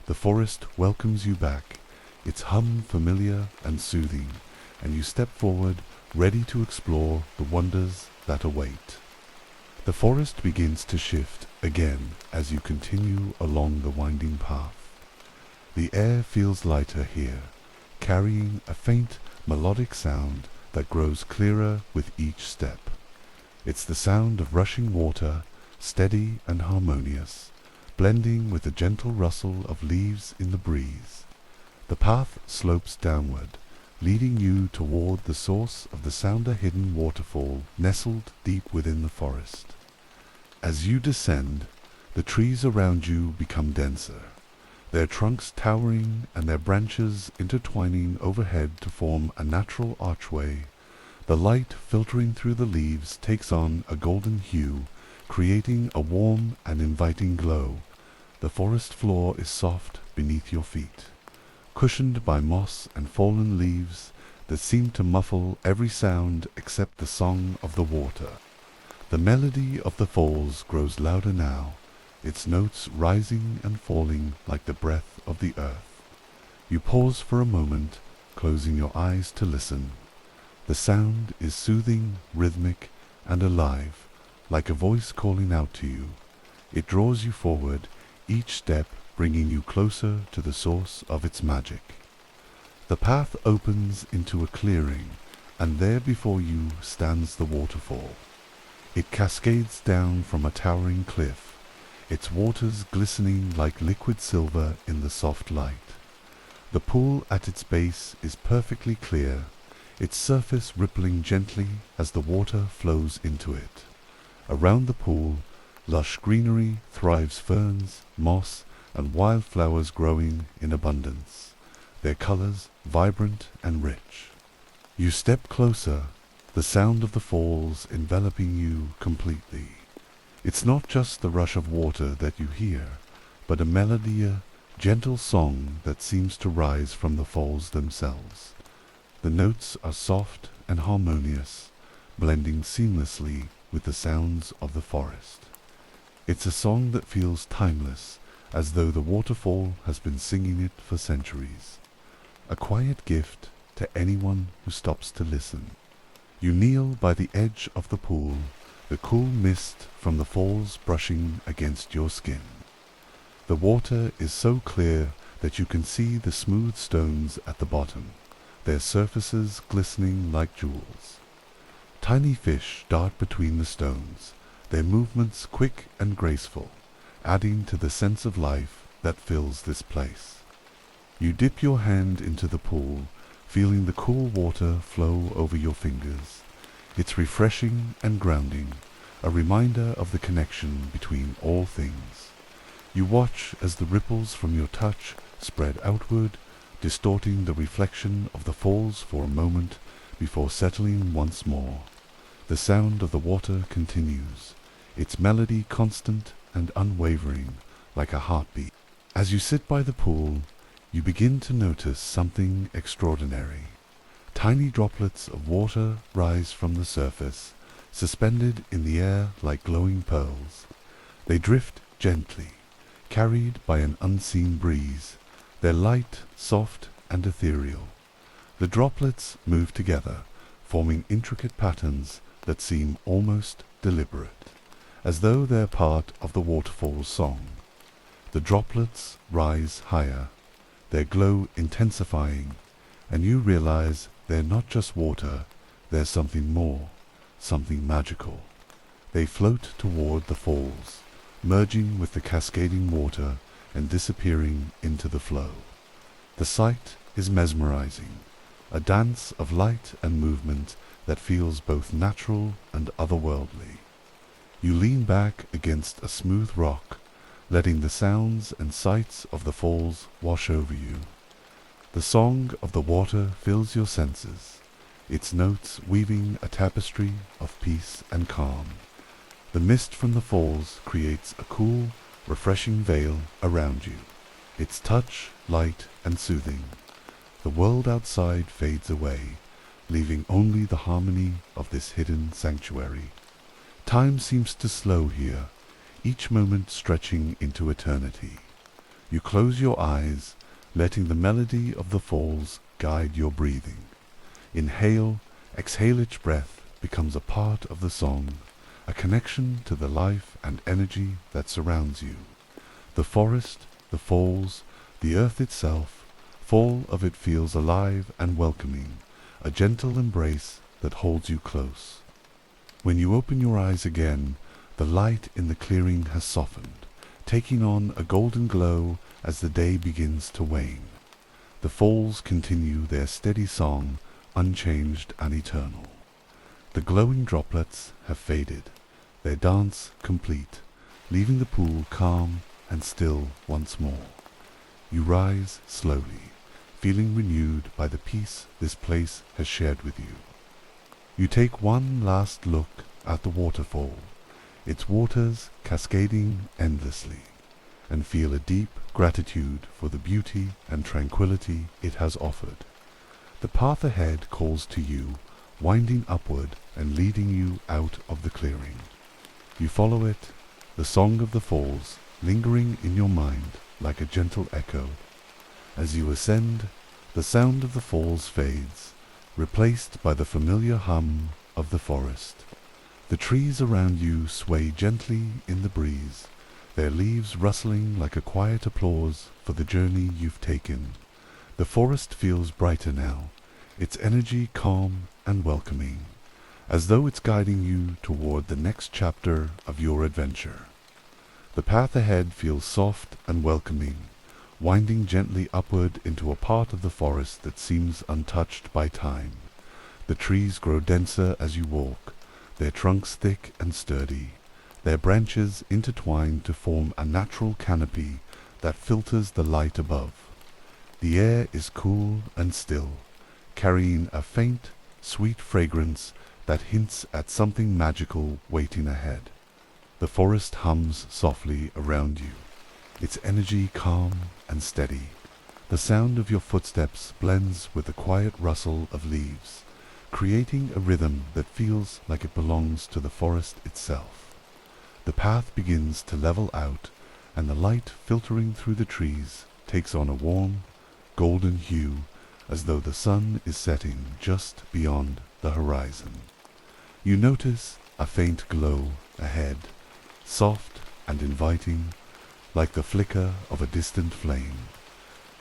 The forest welcomes you back, its hum familiar and soothing, and you step forward, ready to explore the wonders that await. The forest begins to shift again as you continue along the winding path. The air feels lighter here, carrying a faint melodic sound that grows clearer with each step. It's the sound of rushing water, steady and harmonious, blending with the gentle rustle of leaves in the breeze. The path slopes downward, leading you toward the source of the sounder-hidden waterfall nestled deep within the forest. As you descend, the trees around you become denser, their trunks towering and their branches intertwining overhead to form a natural archway. The light filtering through the leaves takes on a golden hue, creating a warm and inviting glow. The forest floor is soft beneath your feet, cushioned by moss and fallen leaves that seem to muffle every sound except the song of the water. The melody of the falls grows louder now, its notes rising and falling like the breath of the earth. You pause for a moment, closing your eyes to listen. The sound is soothing, rhythmic, and alive, like a voice calling out to you. It draws you forward, each step bringing you closer to the source of its magic. The path opens into a clearing, and there before you stands the waterfall. It cascades down from a towering cliff, its waters glistening like liquid silver in the soft light. The pool at its base is perfectly clear, its surface rippling gently as the water flows into it. Around the pool, lush greenery thrives, ferns, moss, and wildflowers growing in abundance, their colors vibrant and rich. You step closer, the sound of the falls enveloping you completely. It's not just the rush of water that you hear, but a melodious, gentle song that seems to rise from the falls themselves. The notes are soft and harmonious, blending seamlessly with the sounds of the forest. It's a song that feels timeless, as though the waterfall has been singing it for centuries. A quiet gift to anyone who stops to listen. You kneel by the edge of the pool, the cool mist from the falls brushing against your skin. The water is so clear that you can see the smooth stones at the bottom, their surfaces glistening like jewels. Tiny fish dart between the stones, their movements quick and graceful, adding to the sense of life that fills this place. You dip your hand into the pool, feeling the cool water flow over your fingers. It's refreshing and grounding, a reminder of the connection between all things. You watch as the ripples from your touch spread outward, distorting the reflection of the falls for a moment before settling once more. The sound of the water continues, its melody constant and unwavering, like a heartbeat. As you sit by the pool, you begin to notice something extraordinary. Tiny droplets of water rise from the surface, suspended in the air like glowing pearls. They drift gently, carried by an unseen breeze, their light soft and ethereal. The droplets move together, forming intricate patterns that seem almost deliberate, as though they're part of the waterfall's song. The droplets rise higher, their glow intensifying, and you realize they're not just water, they're something more, something magical. They float toward the falls, merging with the cascading water and disappearing into the flow. The sight is mesmerizing, a dance of light and movement that feels both natural and otherworldly. You lean back against a smooth rock, letting the sounds and sights of the falls wash over you. The song of the water fills your senses, its notes weaving a tapestry of peace and calm. The mist from the falls creates a cool, refreshing veil around you, its touch light and soothing. The world outside fades away, leaving only the harmony of this hidden sanctuary. Time seems to slow here, each moment stretching into eternity. You close your eyes, letting the melody of the falls guide your breathing. Inhale, exhale. Each breath becomes a part of the song, a connection to the life and energy that surrounds you. The forest, the falls, the earth itself, all of it feels alive and welcoming, a gentle embrace that holds you close. When you open your eyes again, the light in the clearing has softened, taking on a golden glow as the day begins to wane. The falls continue their steady song, unchanged and eternal. The glowing droplets have faded, their dance complete, leaving the pool calm and still once more. You rise slowly, feeling renewed by the peace this place has shared with you. You take one last look at the waterfall, its waters cascading endlessly, and feel a deep gratitude for the beauty and tranquility it has offered. The path ahead calls to you, winding upward and leading you out of the clearing. You follow it, the song of the falls lingering in your mind like a gentle echo. As you ascend, the sound of the falls fades, replaced by the familiar hum of the forest. The trees around you sway gently in the breeze, their leaves rustling like a quiet applause for the journey you've taken. The forest feels brighter now, its energy calm and welcoming, as though it's guiding you toward the next chapter of your adventure. The path ahead feels soft and welcoming, winding gently upward into a part of the forest that seems untouched by time. The trees grow denser as you walk, their trunks thick and sturdy, their branches intertwined to form a natural canopy that filters the light above. The air is cool and still, carrying a faint, sweet fragrance that hints at something magical waiting ahead. The forest hums softly around you, its energy calm and steady. The sound of your footsteps blends with the quiet rustle of leaves, creating a rhythm that feels like it belongs to the forest itself. The path begins to level out, and the light filtering through the trees takes on a warm, golden hue, as though the sun is setting just beyond the horizon. You notice a faint glow ahead, soft and inviting, like the flicker of a distant flame.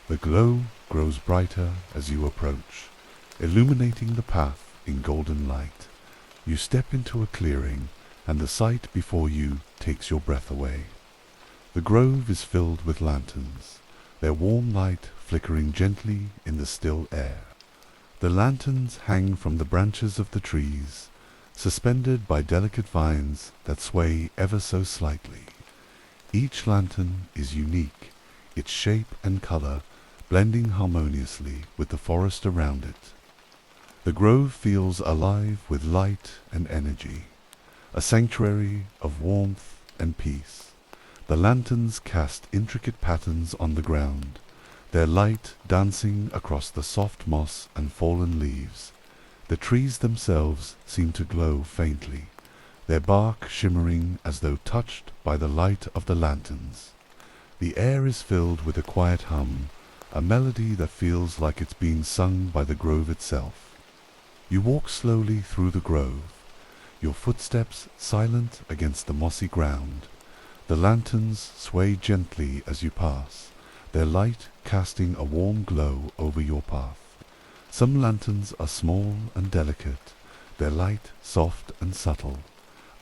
The glow grows brighter as you approach, illuminating the path in golden light. You step into a clearing, and the sight before you takes your breath away. The grove is filled with lanterns, their warm light flickering gently in the still air. The lanterns hang from the branches of the trees, suspended by delicate vines that sway ever so slightly. Each lantern is unique, its shape and color blending harmoniously with the forest around it. The grove feels alive with light and energy, a sanctuary of warmth and peace. The lanterns cast intricate patterns on the ground, their light dancing across the soft moss and fallen leaves. The trees themselves seem to glow faintly, their bark shimmering as though touched by the light of the lanterns. The air is filled with a quiet hum, a melody that feels like it's being sung by the grove itself. You walk slowly through the grove, your footsteps silent against the mossy ground. The lanterns sway gently as you pass, their light casting a warm glow over your path. Some lanterns are small and delicate, their light soft and subtle.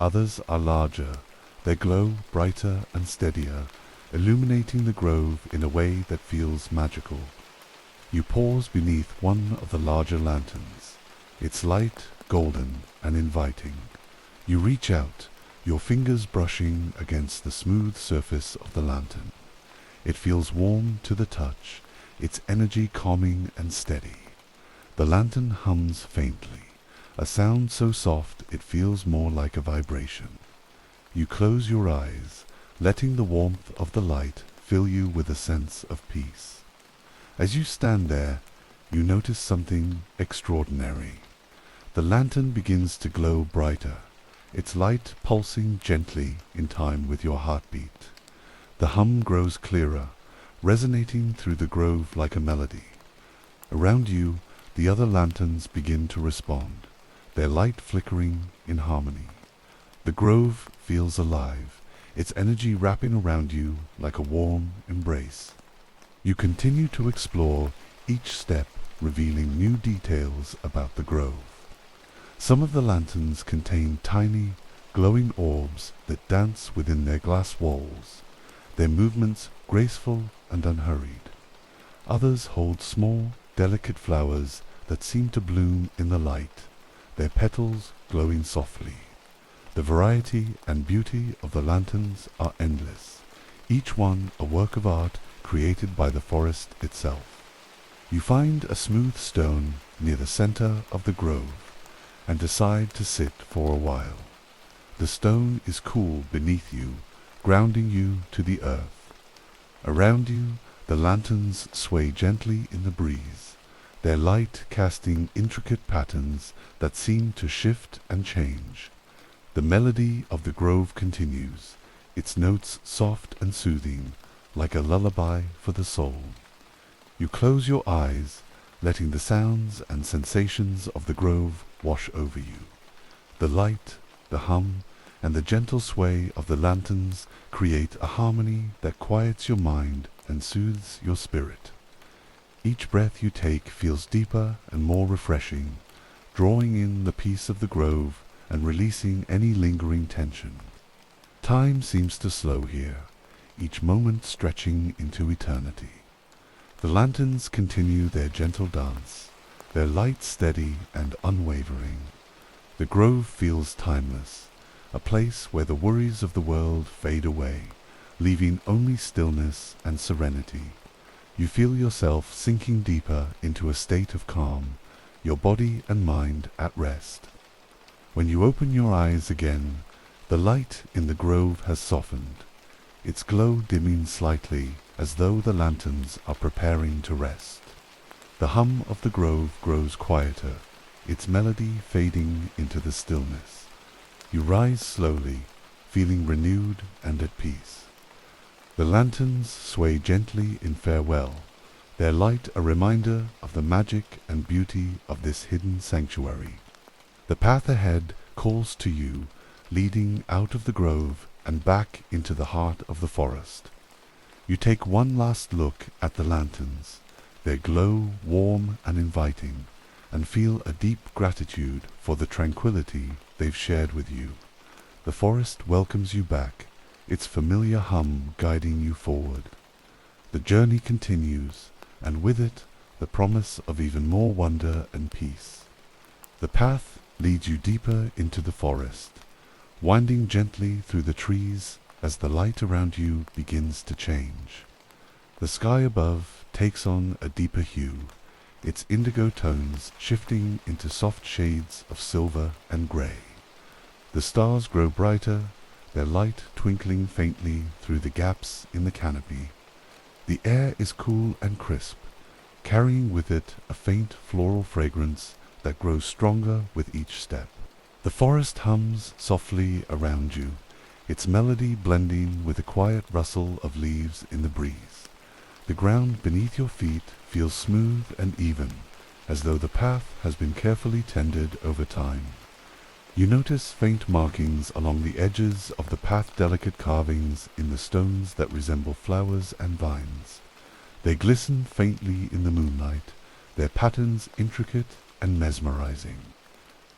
Others are larger, their glow brighter and steadier, illuminating the grove in a way that feels magical. You pause beneath one of the larger lanterns, its light golden and inviting. You reach out, your fingers brushing against the smooth surface of the lantern. It feels warm to the touch, its energy calming and steady. The lantern hums faintly, a sound so soft it feels more like a vibration. You close your eyes, letting the warmth of the light fill you with a sense of peace. As you stand there, you notice something extraordinary. The lantern begins to glow brighter, its light pulsing gently in time with your heartbeat. The hum grows clearer, resonating through the grove like a melody. Around you, the other lanterns begin to respond, their light flickering in harmony. The grove feels alive, its energy wrapping around you like a warm embrace. You continue to explore, each step revealing new details about the grove. Some of the lanterns contain tiny, glowing orbs that dance within their glass walls, their movements graceful and unhurried. Others hold small, delicate flowers that seem to bloom in the light, their petals glowing softly. The variety and beauty of the lanterns are endless, each one a work of art created by the forest itself. You find a smooth stone near the center of the grove and decide to sit for a while. The stone is cool beneath you, grounding you to the earth. Around you, the lanterns sway gently in the breeze, their light casting intricate patterns that seem to shift and change. The melody of the grove continues, its notes soft and soothing, like a lullaby for the soul. You close your eyes, letting the sounds and sensations of the grove wash over you. The light, the hum, and the gentle sway of the lanterns create a harmony that quiets your mind and soothes your spirit. Each breath you take feels deeper and more refreshing, drawing in the peace of the grove and releasing any lingering tension. Time seems to slow here, each moment stretching into eternity. The lanterns continue their gentle dance, their light steady and unwavering. The grove feels timeless, a place where the worries of the world fade away, leaving only stillness and serenity. You feel yourself sinking deeper into a state of calm, your body and mind at rest. When you open your eyes again, the light in the grove has softened, its glow dimming slightly as though the lanterns are preparing to rest. The hum of the grove grows quieter, its melody fading into the stillness. You rise slowly, feeling renewed and at peace. The lanterns sway gently in farewell, their light a reminder of the magic and beauty of this hidden sanctuary. The path ahead calls to you, leading out of the grove and back into the heart of the forest. You take one last look at the lanterns, their glow warm and inviting, and feel a deep gratitude for the tranquility they've shared with you. The forest welcomes you back, its familiar hum guiding you forward. The journey continues, and with it, the promise of even more wonder and peace. The path leads you deeper into the forest, winding gently through the trees as the light around you begins to change. The sky above takes on a deeper hue, its indigo tones shifting into soft shades of silver and grey. The stars grow brighter, their light twinkling faintly through the gaps in the canopy. The air is cool and crisp, carrying with it a faint floral fragrance that grows stronger with each step. The forest hums softly around you, its melody blending with the quiet rustle of leaves in the breeze. The ground beneath your feet feels smooth and even, as though the path has been carefully tended over time. You notice faint markings along the edges of the path, delicate carvings in the stones that resemble flowers and vines. They glisten faintly in the moonlight, their patterns intricate and mesmerizing.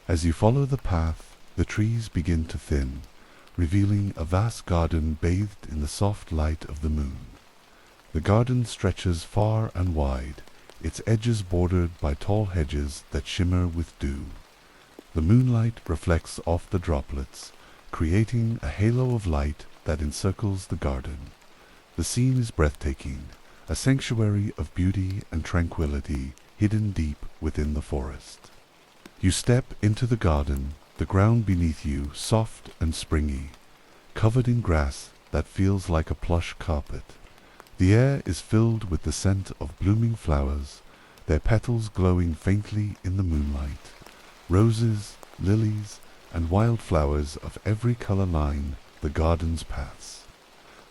As you follow the path, the trees begin to thin, revealing a vast garden bathed in the soft light of the moon. The garden stretches far and wide, its edges bordered by tall hedges that shimmer with dew. The moonlight reflects off the droplets, creating a halo of light that encircles the garden. The scene is breathtaking, a sanctuary of beauty and tranquility hidden deep within the forest. You step into the garden, the ground beneath you soft and springy, covered in grass that feels like a plush carpet. The air is filled with the scent of blooming flowers, their petals glowing faintly in the moonlight. Roses, lilies, and wildflowers of every color line the garden's paths,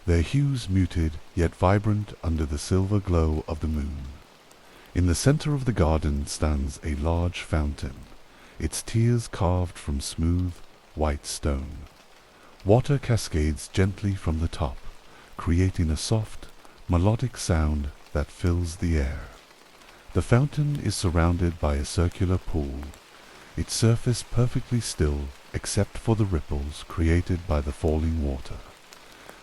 their hues muted yet vibrant under the silver glow of the moon. In the center of the garden stands a large fountain, its tiers carved from smooth, white stone. Water cascades gently from the top, creating a soft, melodic sound that fills the air. The fountain is surrounded by a circular pool, its surface perfectly still except for the ripples created by the falling water.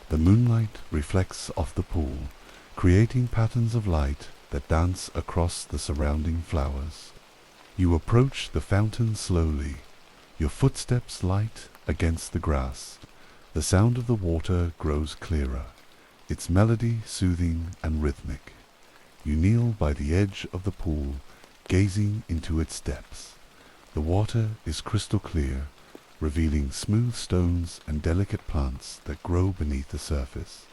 The moonlight reflects off the pool, creating patterns of light that dance across the surrounding flowers. You approach the fountain slowly, your footsteps light against the grass. The sound of the water grows clearer, its melody soothing and rhythmic. You kneel by the edge of the pool, gazing into its depths. The water is crystal clear, revealing smooth stones and delicate plants that grow beneath the surface.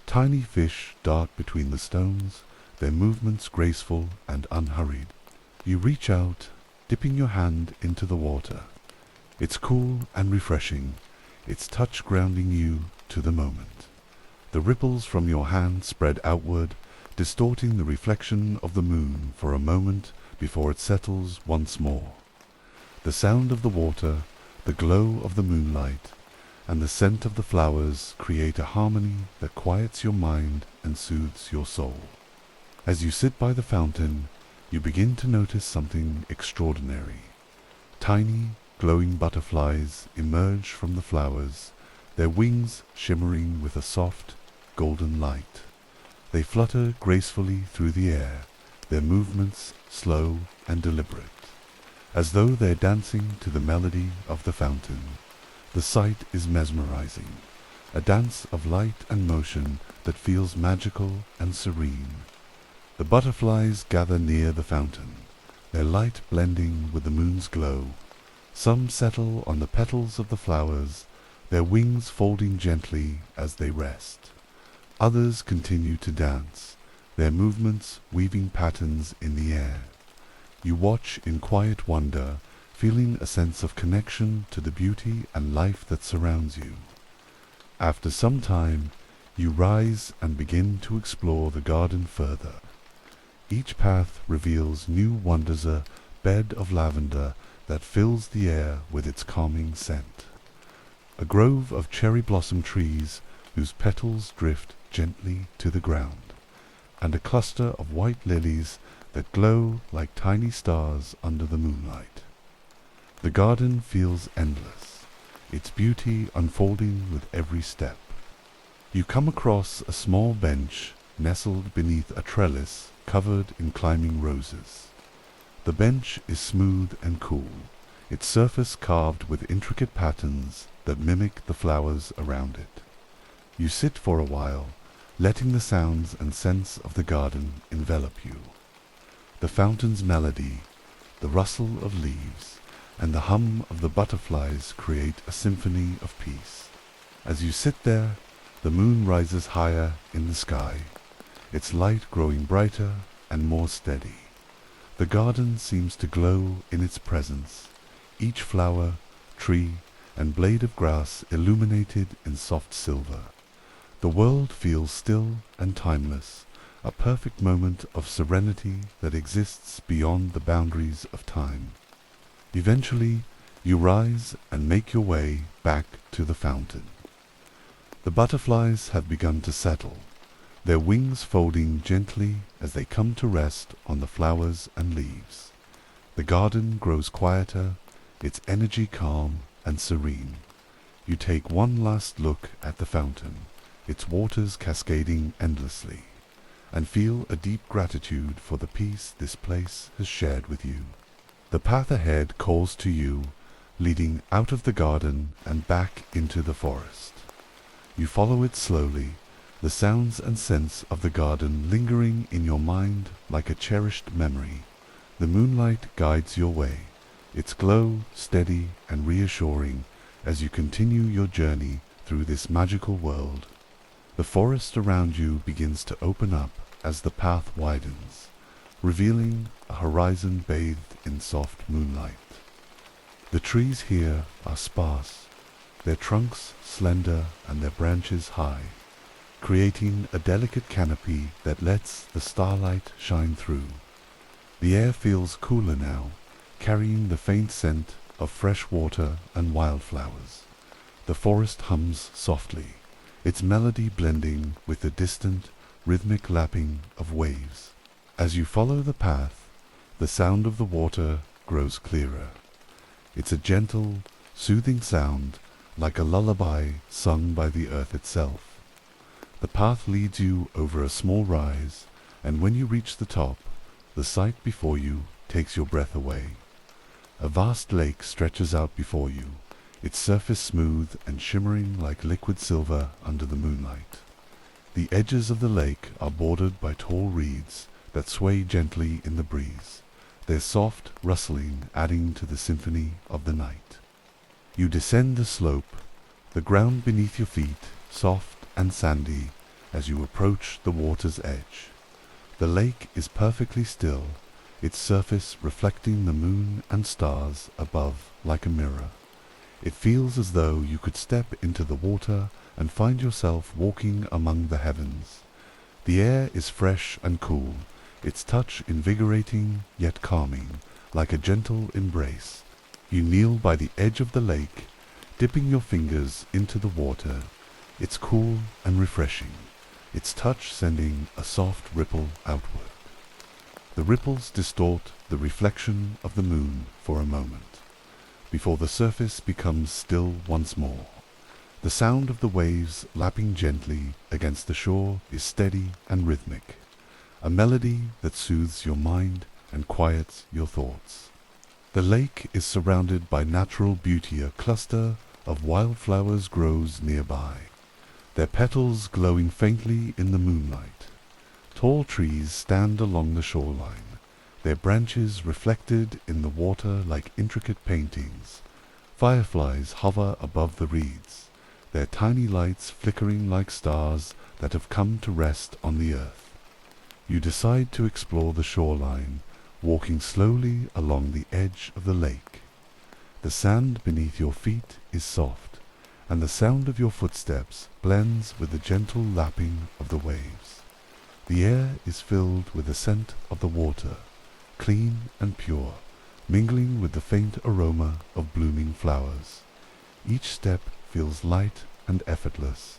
Tiny fish dart between the stones, their movements graceful and unhurried. You reach out, dipping your hand into the water. It's cool and refreshing, its touch grounding you to the moment. The ripples from your hand spread outward, distorting the reflection of the moon for a moment before it settles once more. The sound of the water, the glow of the moonlight, and the scent of the flowers create a harmony that quiets your mind and soothes your soul. As you sit by the fountain, you begin to notice something extraordinary. Tiny, glowing butterflies emerge from the flowers, their wings shimmering with a soft, golden light. They flutter gracefully through the air, their movements slow and deliberate, as though they're dancing to the melody of the fountain. The sight is mesmerizing, a dance of light and motion that feels magical and serene. The butterflies gather near the fountain, their light blending with the moon's glow. Some settle on the petals of the flowers, their wings folding gently as they rest. Others continue to dance, their movements weaving patterns in the air. You watch in quiet wonder, feeling a sense of connection to the beauty and life that surrounds you. After some time, you rise and begin to explore the garden further. Each path reveals new wonders, a bed of lavender that fills the air with its calming scent. A grove of cherry blossom trees whose petals drift gently to the ground, and a cluster of white lilies that glow like tiny stars under the moonlight. The garden feels endless, its beauty unfolding with every step. You come across a small bench nestled beneath a trellis covered in climbing roses. The bench is smooth and cool, its surface carved with intricate patterns that mimic the flowers around it. You sit for a while, letting the sounds and scents of the garden envelop you. The fountain's melody, the rustle of leaves, and the hum of the butterflies create a symphony of peace. As you sit there, the moon rises higher in the sky, its light growing brighter and more steady. The garden seems to glow in its presence, each flower, tree, and blade of grass illuminated in soft silver. The world feels still and timeless, a perfect moment of serenity that exists beyond the boundaries of time. Eventually, you rise and make your way back to the fountain. The butterflies have begun to settle, their wings folding gently as they come to rest on the flowers and leaves. The garden grows quieter, its energy calm and serene. You take one last look at the fountain, its waters cascading endlessly, and feel a deep gratitude for the peace this place has shared with you. The path ahead calls to you, leading out of the garden and back into the forest. You follow it slowly, the sounds and scents of the garden lingering in your mind like a cherished memory. The moonlight guides your way, its glow steady and reassuring as you continue your journey through this magical world. The forest around you begins to open up as the path widens, revealing a horizon bathed in soft moonlight. The trees here are sparse, their trunks slender and their branches high, creating a delicate canopy that lets the starlight shine through. The air feels cooler now, carrying the faint scent of fresh water and wildflowers. The forest hums softly, its melody blending with the distant, rhythmic lapping of waves. As you follow the path, the sound of the water grows clearer. It's a gentle, soothing sound, like a lullaby sung by the earth itself. The path leads you over a small rise, and when you reach the top, the sight before you takes your breath away. A vast lake stretches out before you, its surface smooth and shimmering like liquid silver under the moonlight. The edges of the lake are bordered by tall reeds that sway gently in the breeze, their soft rustling adding to the symphony of the night. You descend the slope, the ground beneath your feet soft and sandy as you approach the water's edge. The lake is perfectly still, its surface reflecting the moon and stars above like a mirror. It feels as though you could step into the water and find yourself walking among the heavens. The air is fresh and cool, its touch invigorating yet calming, like a gentle embrace. You kneel by the edge of the lake, dipping your fingers into the water. It's cool and refreshing, its touch sending a soft ripple outward. The ripples distort the reflection of the moon for a moment, before the surface becomes still once more. The sound of the waves lapping gently against the shore is steady and rhythmic, a melody that soothes your mind and quiets your thoughts. The lake is surrounded by natural beauty. A cluster of wildflowers grows nearby, their petals glowing faintly in the moonlight. Tall trees stand along the shoreline, their branches reflected in the water like intricate paintings. Fireflies hover above the reeds, their tiny lights flickering like stars that have come to rest on the earth. You decide to explore the shoreline, walking slowly along the edge of the lake. The sand beneath your feet is soft, and the sound of your footsteps blends with the gentle lapping of the waves. The air is filled with the scent of the water, clean and pure, mingling with the faint aroma of blooming flowers. Each step feels light and effortless,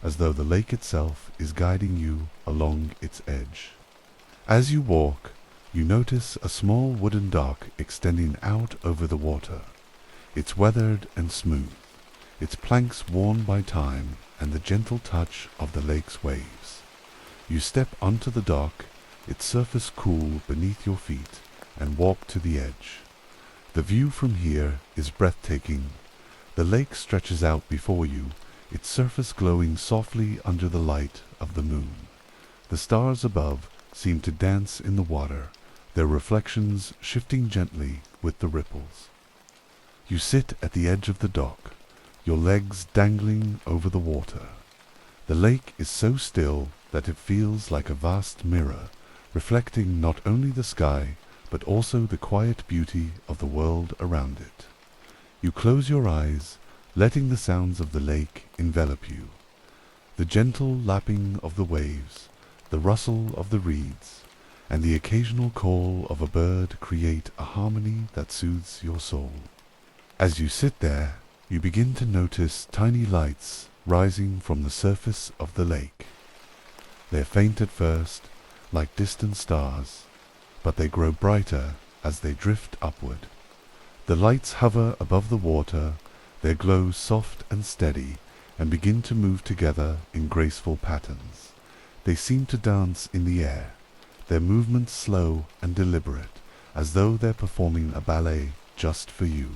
as though the lake itself is guiding you along its edge. As you walk, you notice a small wooden dock extending out over the water. It's weathered and smooth, its planks worn by time and the gentle touch of the lake's waves. You step onto the dock, its surface cool beneath your feet, and walk to the edge. The view from here is breathtaking. The lake stretches out before you, its surface glowing softly under the light of the moon. The stars above seem to dance in the water, their reflections shifting gently with the ripples. You sit at the edge of the dock, your legs dangling over the water. The lake is so still that it feels like a vast mirror, reflecting not only the sky, but also the quiet beauty of the world around it. You close your eyes, letting the sounds of the lake envelop you. The gentle lapping of the waves, the rustle of the reeds, and the occasional call of a bird create a harmony that soothes your soul. As you sit there, you begin to notice tiny lights rising from the surface of the lake. They're faint at first, like distant stars, but they grow brighter as they drift upward. The lights hover above the water, their glow soft and steady, and begin to move together in graceful patterns. They seem to dance in the air, their movements slow and deliberate, as though they're performing a ballet just for you.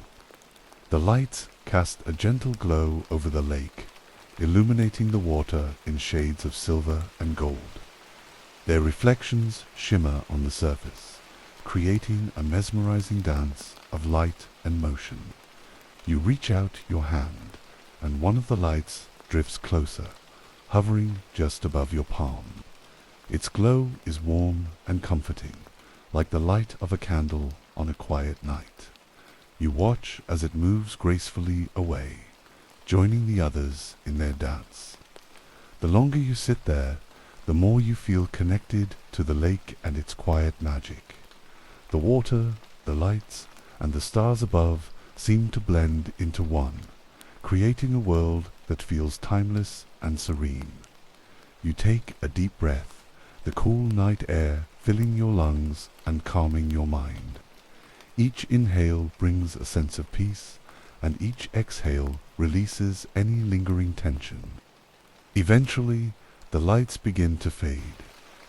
The lights cast a gentle glow over the lake, illuminating the water in shades of silver and gold. Their reflections shimmer on the surface, creating a mesmerizing dance of light and motion. You reach out your hand, and one of the lights drifts closer, hovering just above your palm. Its glow is warm and comforting, like the light of a candle on a quiet night. You watch as it moves gracefully away, joining the others in their dance. The longer you sit there, the more you feel connected to the lake and its quiet magic. The water, the lights, and the stars above seem to blend into one, creating a world that feels timeless and serene. You take a deep breath, the cool night air filling your lungs and calming your mind. Each inhale brings a sense of peace, and each exhale releases any lingering tension. Eventually, the lights begin to fade,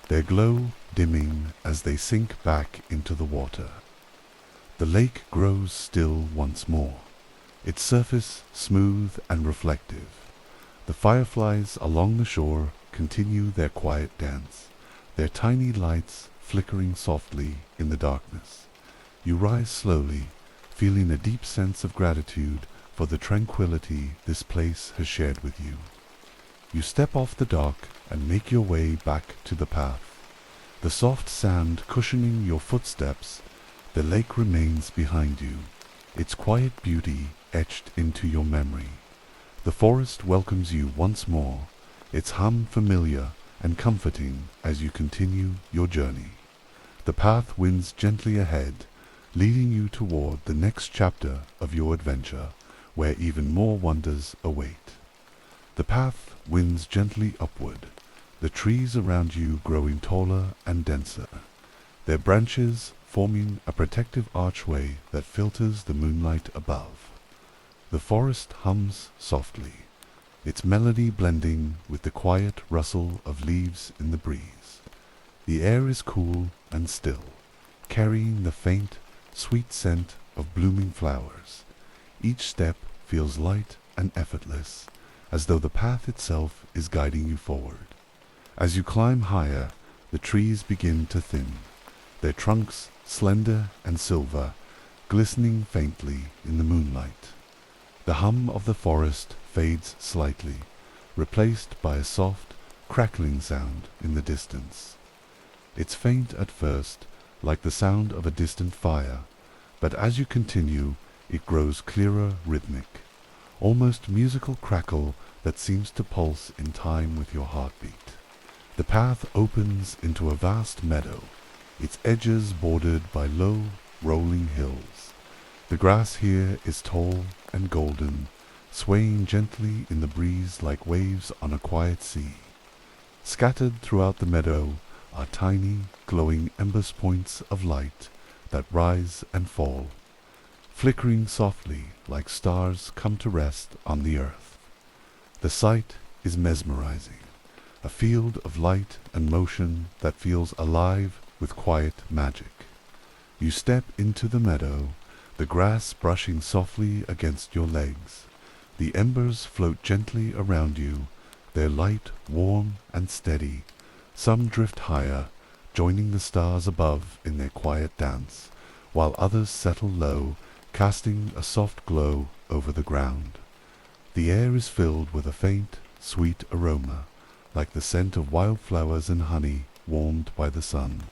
their glow dimming as they sink back into the water. The lake grows still once more, its surface smooth and reflective. The fireflies along the shore continue their quiet dance, their tiny lights flickering softly in the darkness. You rise slowly, feeling a deep sense of gratitude for the tranquility this place has shared with you. You step off the dock and make your way back to the path. The soft sand cushioning your footsteps, the lake remains behind you, its quiet beauty etched into your memory. The forest welcomes you once more, its hum familiar and comforting as you continue your journey. The path winds gently ahead, leading you toward the next chapter of your adventure, where even more wonders await. The path winds gently upward, the trees around you growing taller and denser, their branches forming a protective archway that filters the moonlight above. The forest hums softly, its melody blending with the quiet rustle of leaves in the breeze. The air is cool and still, carrying the faint, sweet scent of blooming flowers. Each step feels light and effortless, as though the path itself is guiding you forward. As you climb higher, the trees begin to thin, their trunks slender and silver, glistening faintly in the moonlight. The hum of the forest fades slightly, replaced by a soft, crackling sound in the distance. It's faint at first, like the sound of a distant fire, but as you continue, it grows clearer, rhythmic, almost musical crackle that seems to pulse in time with your heartbeat. The path opens into a vast meadow, its edges bordered by low, rolling hills. The grass here is tall and golden, swaying gently in the breeze like waves on a quiet sea. Scattered throughout the meadow are tiny, glowing embers points of light that rise and fall, flickering softly like stars come to rest on the earth. The sight is mesmerizing, a field of light and motion that feels alive with quiet magic. You step into the meadow, the grass brushing softly against your legs. The embers float gently around you, their light warm and steady. Some drift higher, joining the stars above in their quiet dance, while others settle low, casting a soft glow over the ground. The air is filled with a faint, sweet aroma, like the scent of wildflowers and honey warmed by the sun.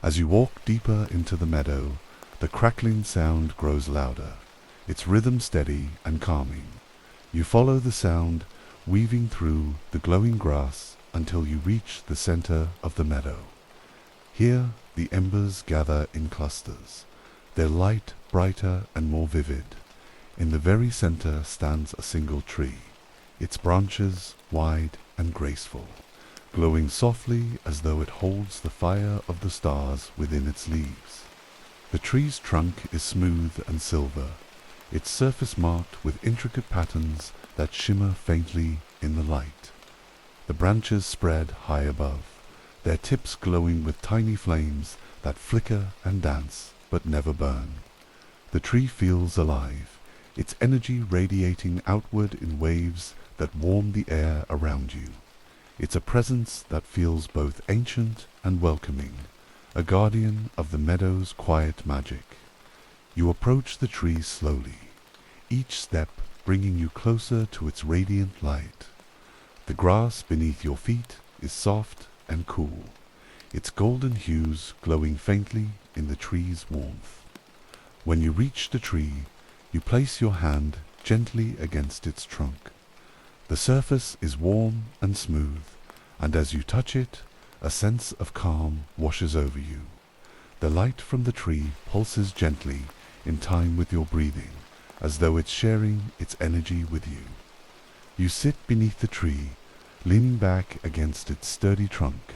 As you walk deeper into the meadow, the crackling sound grows louder, its rhythm steady and calming. You follow the sound, weaving through the glowing grass until you reach the center of the meadow. Here the embers gather in clusters, their light brighter and more vivid. In the very center stands a single tree, its branches wide and graceful, glowing softly as though it holds the fire of the stars within its leaves. The tree's trunk is smooth and silver, its surface marked with intricate patterns that shimmer faintly in the light. The branches spread high above, their tips glowing with tiny flames that flicker and dance but never burn. The tree feels alive, its energy radiating outward in waves that warm the air around you. It's a presence that feels both ancient and welcoming, a guardian of the meadow's quiet magic. You approach the tree slowly, each step bringing you closer to its radiant light. The grass beneath your feet is soft and cool, its golden hues glowing faintly in the tree's warmth. When you reach the tree, you place your hand gently against its trunk. The surface is warm and smooth, and as you touch it, a sense of calm washes over you. The light from the tree pulses gently in time with your breathing, as though it's sharing its energy with you. You sit beneath the tree, leaning back against its sturdy trunk.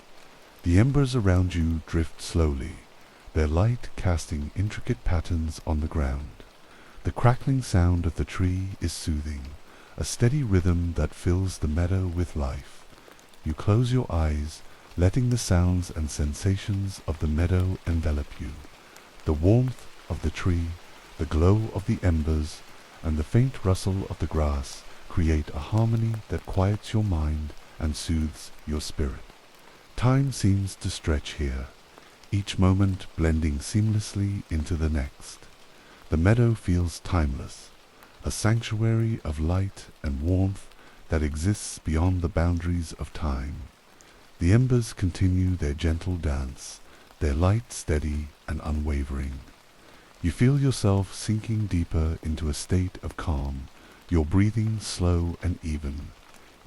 The embers around you drift slowly, their light casting intricate patterns on the ground. The crackling sound of the tree is soothing, a steady rhythm that fills the meadow with life. You close your eyes, letting the sounds and sensations of the meadow envelop you. The warmth of the tree, the glow of the embers, and the faint rustle of the grass create a harmony that quiets your mind and soothes your spirit. Time seems to stretch here, each moment blending seamlessly into the next. The meadow feels timeless, a sanctuary of light and warmth that exists beyond the boundaries of time. The embers continue their gentle dance, their light steady and unwavering. You feel yourself sinking deeper into a state of calm, your breathing slow and even,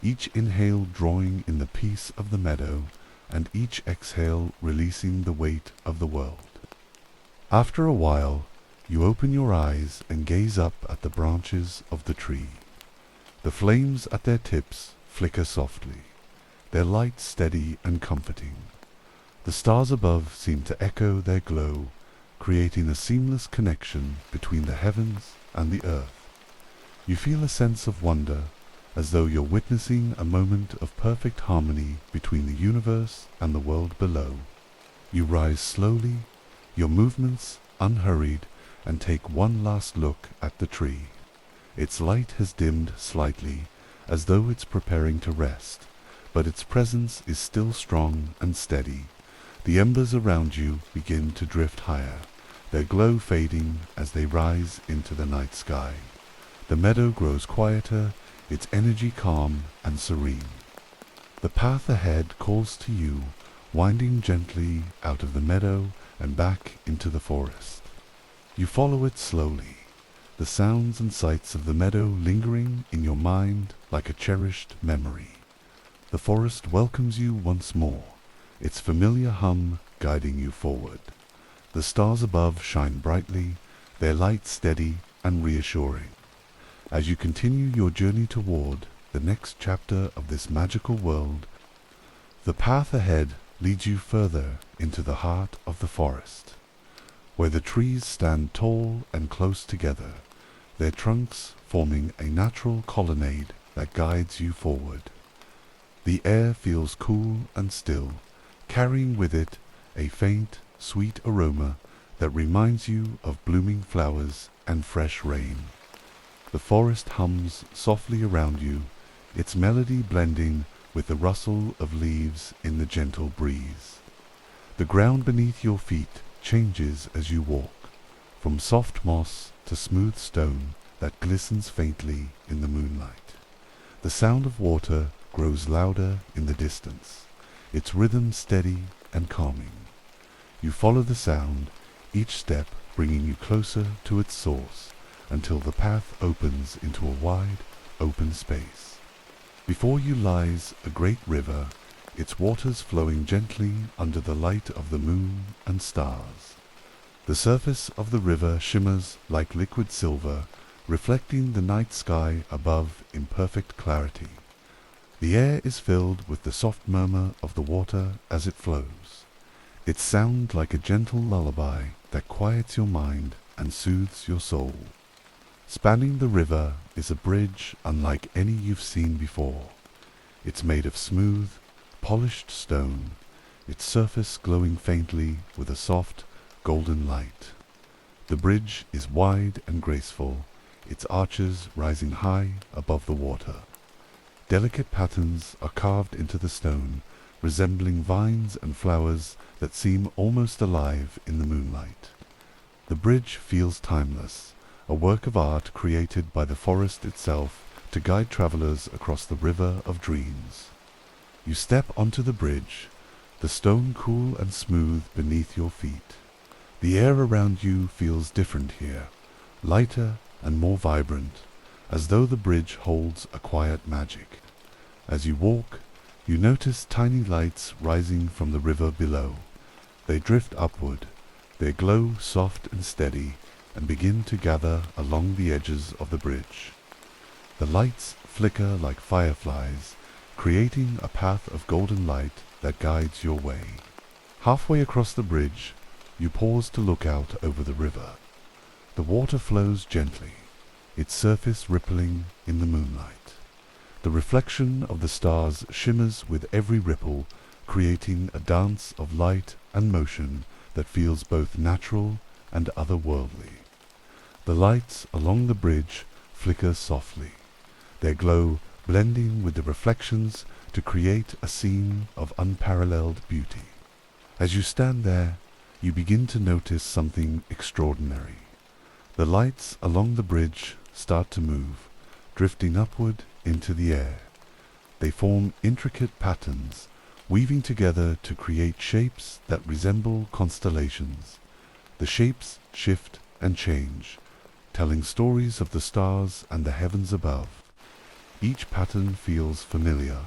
each inhale drawing in the peace of the meadow, and each exhale releasing the weight of the world. After a while, you open your eyes and gaze up at the branches of the tree. The flames at their tips flicker softly, their light steady and comforting. The stars above seem to echo their glow, creating a seamless connection between the heavens and the earth. You feel a sense of wonder, as though you're witnessing a moment of perfect harmony between the universe and the world below. You rise slowly, your movements unhurried, and take one last look at the tree. Its light has dimmed slightly, as though it's preparing to rest, but its presence is still strong and steady. The embers around you begin to drift higher, their glow fading as they rise into the night sky. The meadow grows quieter, its energy calm and serene. The path ahead calls to you, winding gently out of the meadow and back into the forest. You follow it slowly, the sounds and sights of the meadow lingering in your mind like a cherished memory. The forest welcomes you once more, its familiar hum guiding you forward. The stars above shine brightly, their light steady and reassuring. As you continue your journey toward the next chapter of this magical world, the path ahead leads you further into the heart of the forest, where the trees stand tall and close together, their trunks forming a natural colonnade that guides you forward. The air feels cool and still, carrying with it a faint, sweet aroma that reminds you of blooming flowers and fresh rain. The forest hums softly around you, its melody blending with the rustle of leaves in the gentle breeze. The ground beneath your feet changes as you walk, from soft moss to smooth stone that glistens faintly in the moonlight. The sound of water grows louder in the distance, its rhythm steady and calming. You follow the sound, each step bringing you closer to its source, until the path opens into a wide, open space. Before you lies a great river, its waters flowing gently under the light of the moon and stars. The surface of the river shimmers like liquid silver, reflecting the night sky above in perfect clarity. The air is filled with the soft murmur of the water as it flows, its sound like a gentle lullaby that quiets your mind and soothes your soul. Spanning the river is a bridge unlike any you've seen before. It's made of smooth, polished stone, its surface glowing faintly with a soft, golden light. The bridge is wide and graceful, its arches rising high above the water. Delicate patterns are carved into the stone, resembling vines and flowers that seem almost alive in the moonlight. The bridge feels timeless, a work of art created by the forest itself to guide travelers across the river of dreams. You step onto the bridge, the stone cool and smooth beneath your feet. The air around you feels different here, lighter and more vibrant, as though the bridge holds a quiet magic. As you walk, you notice tiny lights rising from the river below. They drift upward, their glow soft and steady, and begin to gather along the edges of the bridge. The lights flicker like fireflies, creating a path of golden light that guides your way. Halfway across the bridge, you pause to look out over the river. The water flows gently, its surface rippling in the moonlight. The reflection of the stars shimmers with every ripple, creating a dance of light and motion that feels both natural and otherworldly. The lights along the bridge flicker softly, their glow blending with the reflections to create a scene of unparalleled beauty. As you stand there, you begin to notice something extraordinary. The lights along the bridge start to move, drifting upward into the air. They form intricate patterns, weaving together to create shapes that resemble constellations. The shapes shift and change, telling stories of the stars and the heavens above. Each pattern feels familiar,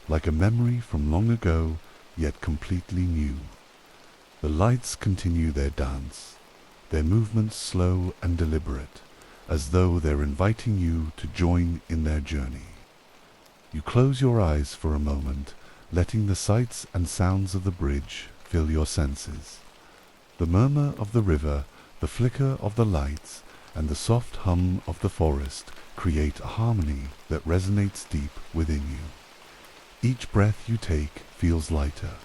like a memory from long ago, yet completely new. The lights continue their dance, their movements slow and deliberate, as though they're inviting you to join in their journey. You close your eyes for a moment, letting the sights and sounds of the bridge fill your senses. The murmur of the river, the flicker of the lights, and the soft hum of the forest create a harmony that resonates deep within you. Each breath you take feels lighter,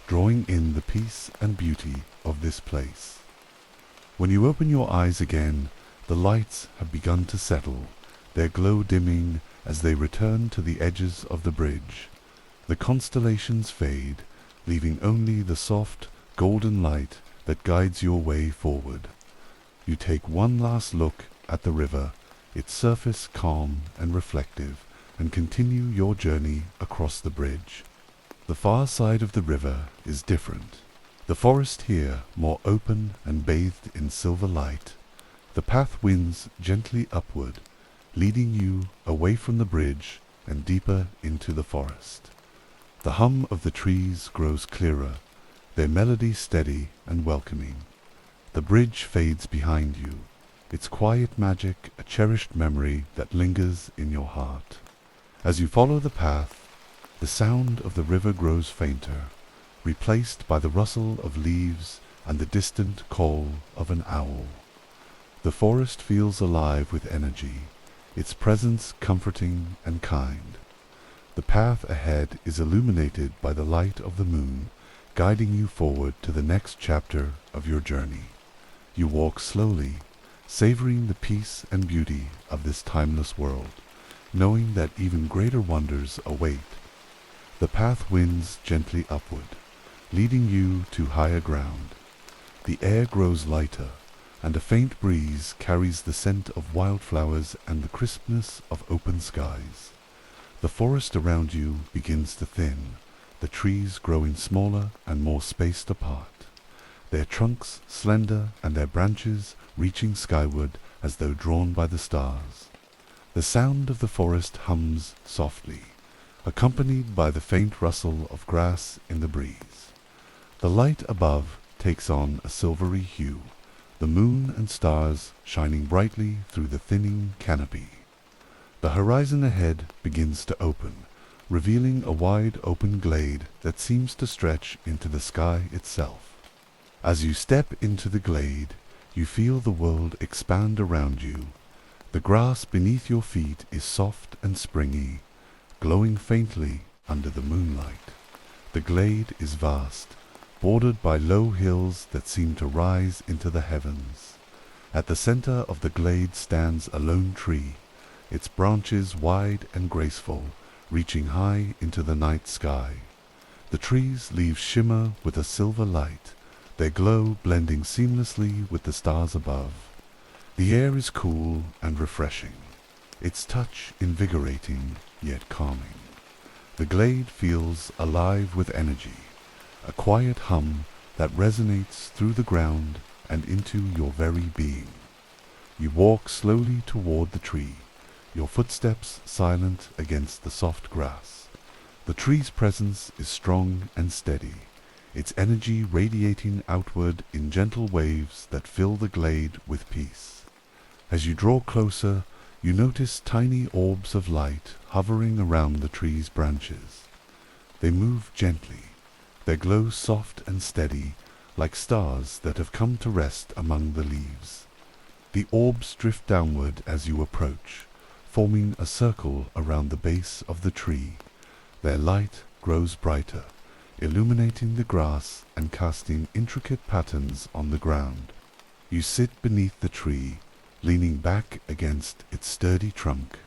drawing in the peace and beauty of this place. When you open your eyes again, the lights have begun to settle, their glow dimming as they return to the edges of the bridge. The constellations fade, leaving only the soft, golden light that guides your way forward. You take one last look at the river, its surface calm and reflective, and continue your journey across the bridge. The far side of the river is different. The forest here more open and bathed in silver light. The path winds gently upward, leading you away from the bridge and deeper into the forest. The hum of the trees grows clearer, their melody steady and welcoming. The bridge fades behind you, its quiet magic a cherished memory that lingers in your heart. As you follow the path, the sound of the river grows fainter, replaced by the rustle of leaves and the distant call of an owl. The forest feels alive with energy, its presence comforting and kind. The path ahead is illuminated by the light of the moon, guiding you forward to the next chapter of your journey. You walk slowly, savoring the peace and beauty of this timeless world, knowing that even greater wonders await. The path winds gently upward, leading you to higher ground. The air grows lighter, and a faint breeze carries the scent of wildflowers and the crispness of open skies. The forest around you begins to thin, the trees growing smaller and more spaced apart, their trunks slender and their branches reaching skyward as though drawn by the stars. The sound of the forest hums softly, accompanied by the faint rustle of grass in the breeze. The light above takes on a silvery hue, the moon and stars shining brightly through the thinning canopy. The horizon ahead begins to open, revealing a wide open glade that seems to stretch into the sky itself. As you step into the glade, you feel the world expand around you. The grass beneath your feet is soft and springy, glowing faintly under the moonlight. The glade is vast, bordered by low hills that seem to rise into the heavens. At the center of the glade stands a lone tree, its branches wide and graceful, reaching high into the night sky. The tree's leaves shimmer with a silver light, their glow blending seamlessly with the stars above. The air is cool and refreshing, its touch invigorating yet calming. The glade feels alive with energy, a quiet hum that resonates through the ground and into your very being. You walk slowly toward the tree, your footsteps silent against the soft grass. The tree's presence is strong and steady, its energy radiating outward in gentle waves that fill the glade with peace. As you draw closer, you notice tiny orbs of light hovering around the tree's branches. They move gently, their glow soft and steady, like stars that have come to rest among the leaves. The orbs drift downward as you approach, forming a circle around the base of the tree. Their light grows brighter, illuminating the grass and casting intricate patterns on the ground. You sit beneath the tree, leaning back against its sturdy trunk.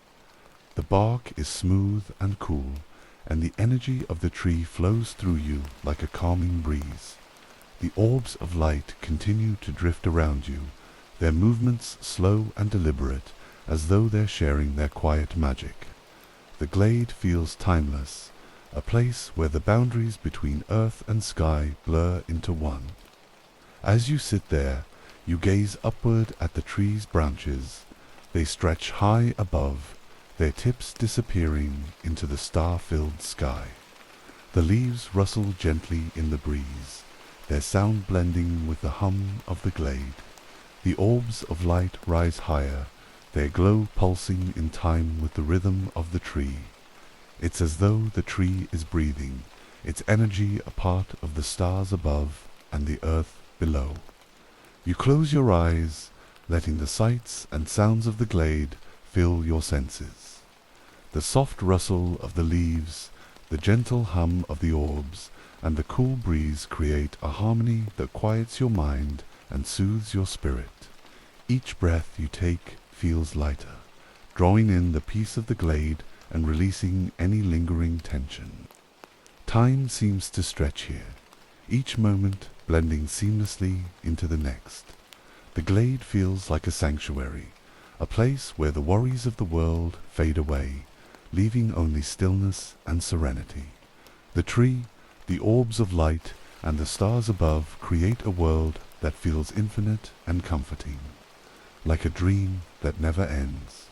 The bark is smooth and cool, and the energy of the tree flows through you like a calming breeze. The orbs of light continue to drift around you, their movements slow and deliberate, as though they're sharing their quiet magic. The glade feels timeless, a place where the boundaries between earth and sky blur into one. As you sit there, you gaze upward at the tree's branches. They stretch high above, their tips disappearing into the star-filled sky. The leaves rustle gently in the breeze, their sound blending with the hum of the glade. The orbs of light rise higher, their glow pulsing in time with the rhythm of the tree. It's as though the tree is breathing, its energy a part of the stars above and the earth below. You close your eyes, letting the sights and sounds of the glade fill your senses. The soft rustle of the leaves, the gentle hum of the orbs, and the cool breeze create a harmony that quiets your mind and soothes your spirit. Each breath you take feels lighter, drawing in the peace of the glade and releasing any lingering tension. Time seems to stretch here, each moment blending seamlessly into the next. The glade feels like a sanctuary, a place where the worries of the world fade away, leaving only stillness and serenity. The tree, the orbs of light, and the stars above create a world that feels infinite and comforting, like a dream that never ends.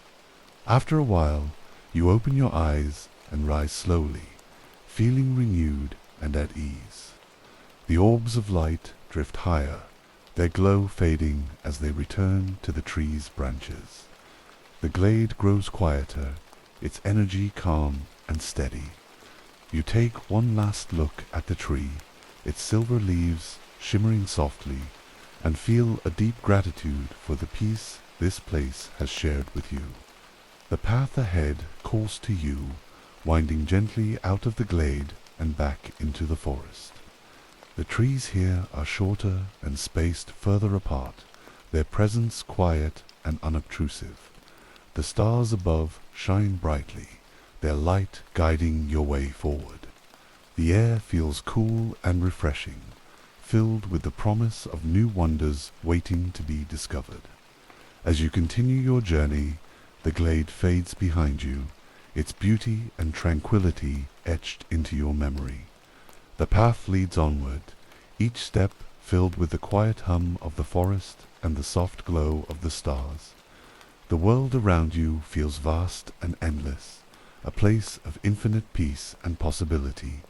After a while, you open your eyes and rise slowly, feeling renewed and at ease. The orbs of light drift higher, their glow fading as they return to the tree's branches. The glade grows quieter, its energy calm and steady. You take one last look at the tree, its silver leaves shimmering softly, and feel a deep gratitude for the peace this place has shared with you. The path ahead calls to you, winding gently out of the glade and back into the forest. The trees here are shorter and spaced further apart, their presence quiet and unobtrusive. The stars above shine brightly, their light guiding your way forward. The air feels cool and refreshing, filled with the promise of new wonders waiting to be discovered. As you continue your journey, the glade fades behind you, its beauty and tranquility etched into your memory. The path leads onward, each step filled with the quiet hum of the forest and the soft glow of the stars. The world around you feels vast and endless, a place of infinite peace and possibility.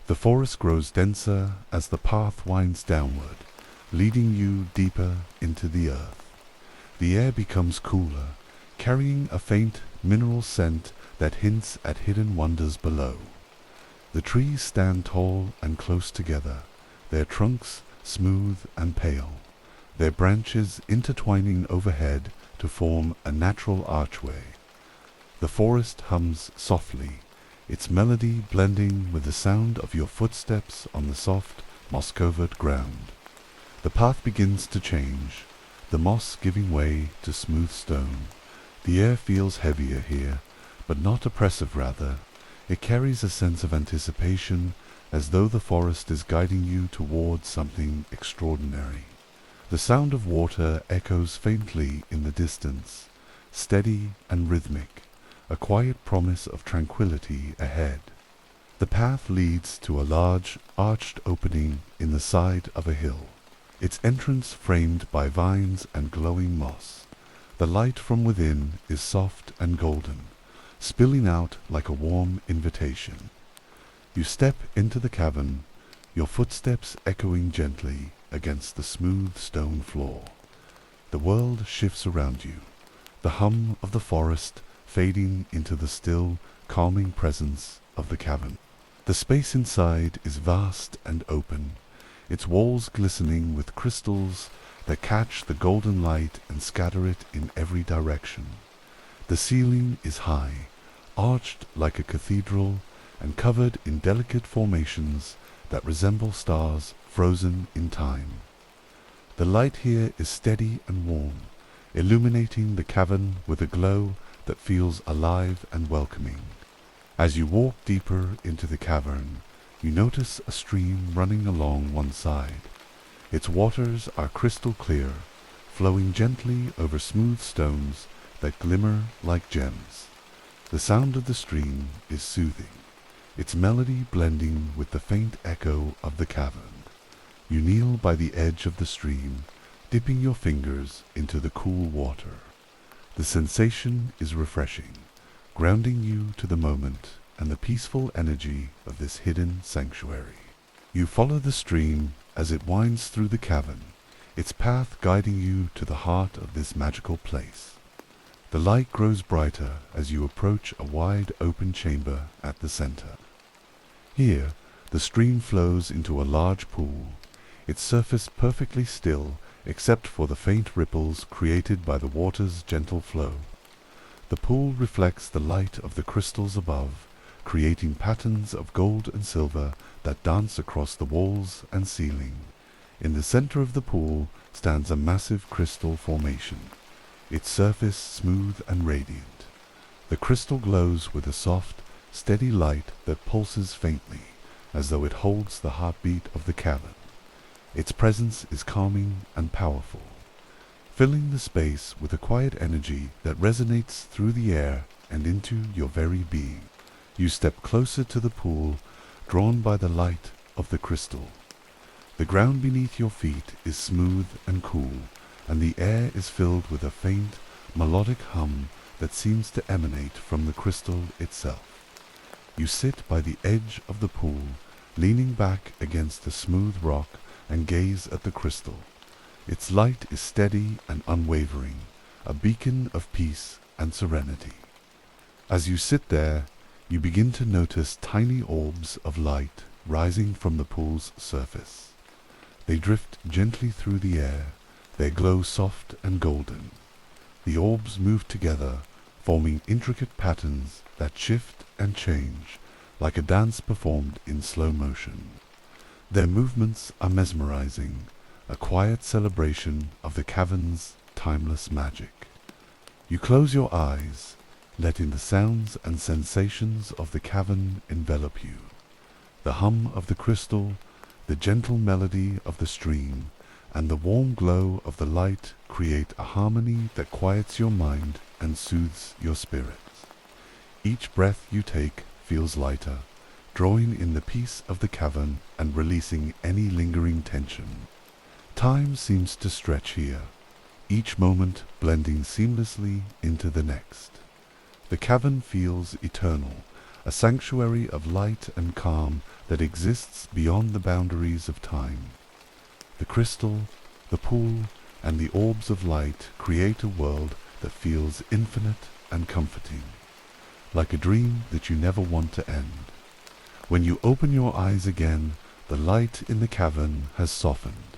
The forest grows denser as the path winds downward, leading you deeper into the earth. The air becomes cooler, carrying a faint mineral scent that hints at hidden wonders below. The trees stand tall and close together, their trunks smooth and pale, their branches intertwining overhead to form a natural archway. The forest hums softly, its melody blending with the sound of your footsteps on the soft, moss-covered ground. The path begins to change, the moss giving way to smooth stone. The air feels heavier here, but not oppressive rather. It carries a sense of anticipation, as though the forest is guiding you towards something extraordinary. The sound of water echoes faintly in the distance, steady and rhythmic, a quiet promise of tranquility ahead. The path leads to a large, arched opening in the side of a hill, its entrance framed by vines and glowing moss. The light from within is soft and golden, spilling out like a warm invitation. You step into the cavern, your footsteps echoing gently against the smooth stone floor. The world shifts around you, the hum of the forest fading into the still, calming presence of the cavern. The space inside is vast and open, its walls glistening with crystals that catch the golden light and scatter it in every direction. The ceiling is high, arched like a cathedral, and covered in delicate formations that resemble stars frozen in time. The light here is steady and warm, illuminating the cavern with a glow that feels alive and welcoming. As you walk deeper into the cavern, you notice a stream running along one side. Its waters are crystal clear, flowing gently over smooth stones that glimmer like gems. The sound of the stream is soothing, its melody blending with the faint echo of the cavern. You kneel by the edge of the stream, dipping your fingers into the cool water. The sensation is refreshing, grounding you to the moment and the peaceful energy of this hidden sanctuary. You follow the stream as it winds through the cavern, its path guiding you to the heart of this magical place. The light grows brighter as you approach a wide open chamber at the center. Here, the stream flows into a large pool, its surface perfectly still except for the faint ripples created by the water's gentle flow. The pool reflects the light of the crystals above, creating patterns of gold and silver that dance across the walls and ceiling. In the center of the pool stands a massive crystal formation, its surface smooth and radiant. The crystal glows with a soft, steady light that pulses faintly, as though it holds the heartbeat of the cavern. Its presence is calming and powerful, filling the space with a quiet energy that resonates through the air and into your very being. You step closer to the pool, drawn by the light of the crystal. The ground beneath your feet is smooth and cool, and the air is filled with a faint, melodic hum that seems to emanate from the crystal itself. You sit by the edge of the pool, leaning back against the smooth rock and gaze at the crystal, Its light is steady and unwavering, a beacon of peace and serenity. As you sit there, you begin to notice tiny orbs of light rising from the pool's surface. They drift gently through the air, their glow soft and golden. The orbs move together, forming intricate patterns that shift and change, like a dance performed in slow motion. Their movements are mesmerizing, a quiet celebration of the cavern's timeless magic. You close your eyes, letting the sounds and sensations of the cavern envelop you. The hum of the crystal, the gentle melody of the stream, and the warm glow of the light create a harmony that quiets your mind and soothes your spirit. Each breath you take feels lighter, drawing in the peace of the cavern and releasing any lingering tension. Time seems to stretch here, each moment blending seamlessly into the next. The cavern feels eternal, a sanctuary of light and calm that exists beyond the boundaries of time. The crystal, the pool, and the orbs of light create a world that feels infinite and comforting, like a dream that you never want to end. When you open your eyes again, the light in the cavern has softened,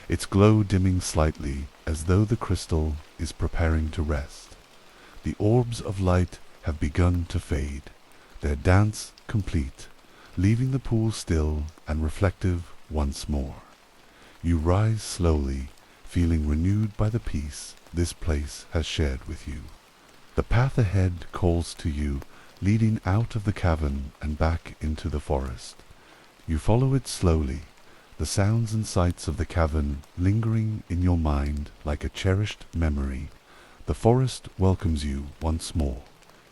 its glow dimming slightly as though the crystal is preparing to rest. The orbs of light have begun to fade, their dance complete, leaving the pool still and reflective once more. You rise slowly, feeling renewed by the peace this place has shared with you. The path ahead calls to you, leading out of the cavern and back into the forest. You follow it slowly, the sounds and sights of the cavern lingering in your mind like a cherished memory. The forest welcomes you once more,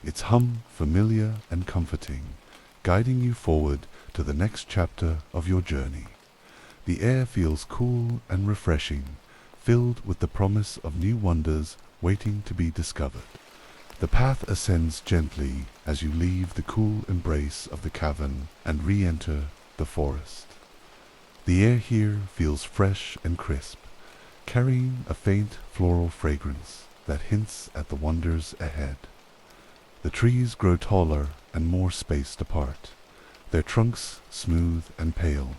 its hum familiar and comforting, guiding you forward to the next chapter of your journey. The air feels cool and refreshing, filled with the promise of new wonders waiting to be discovered. The path ascends gently as you leave the cool embrace of the cavern and re-enter the forest. The air here feels fresh and crisp, carrying a faint floral fragrance that hints at the wonders ahead. The trees grow taller and more spaced apart, their trunks smooth and pale,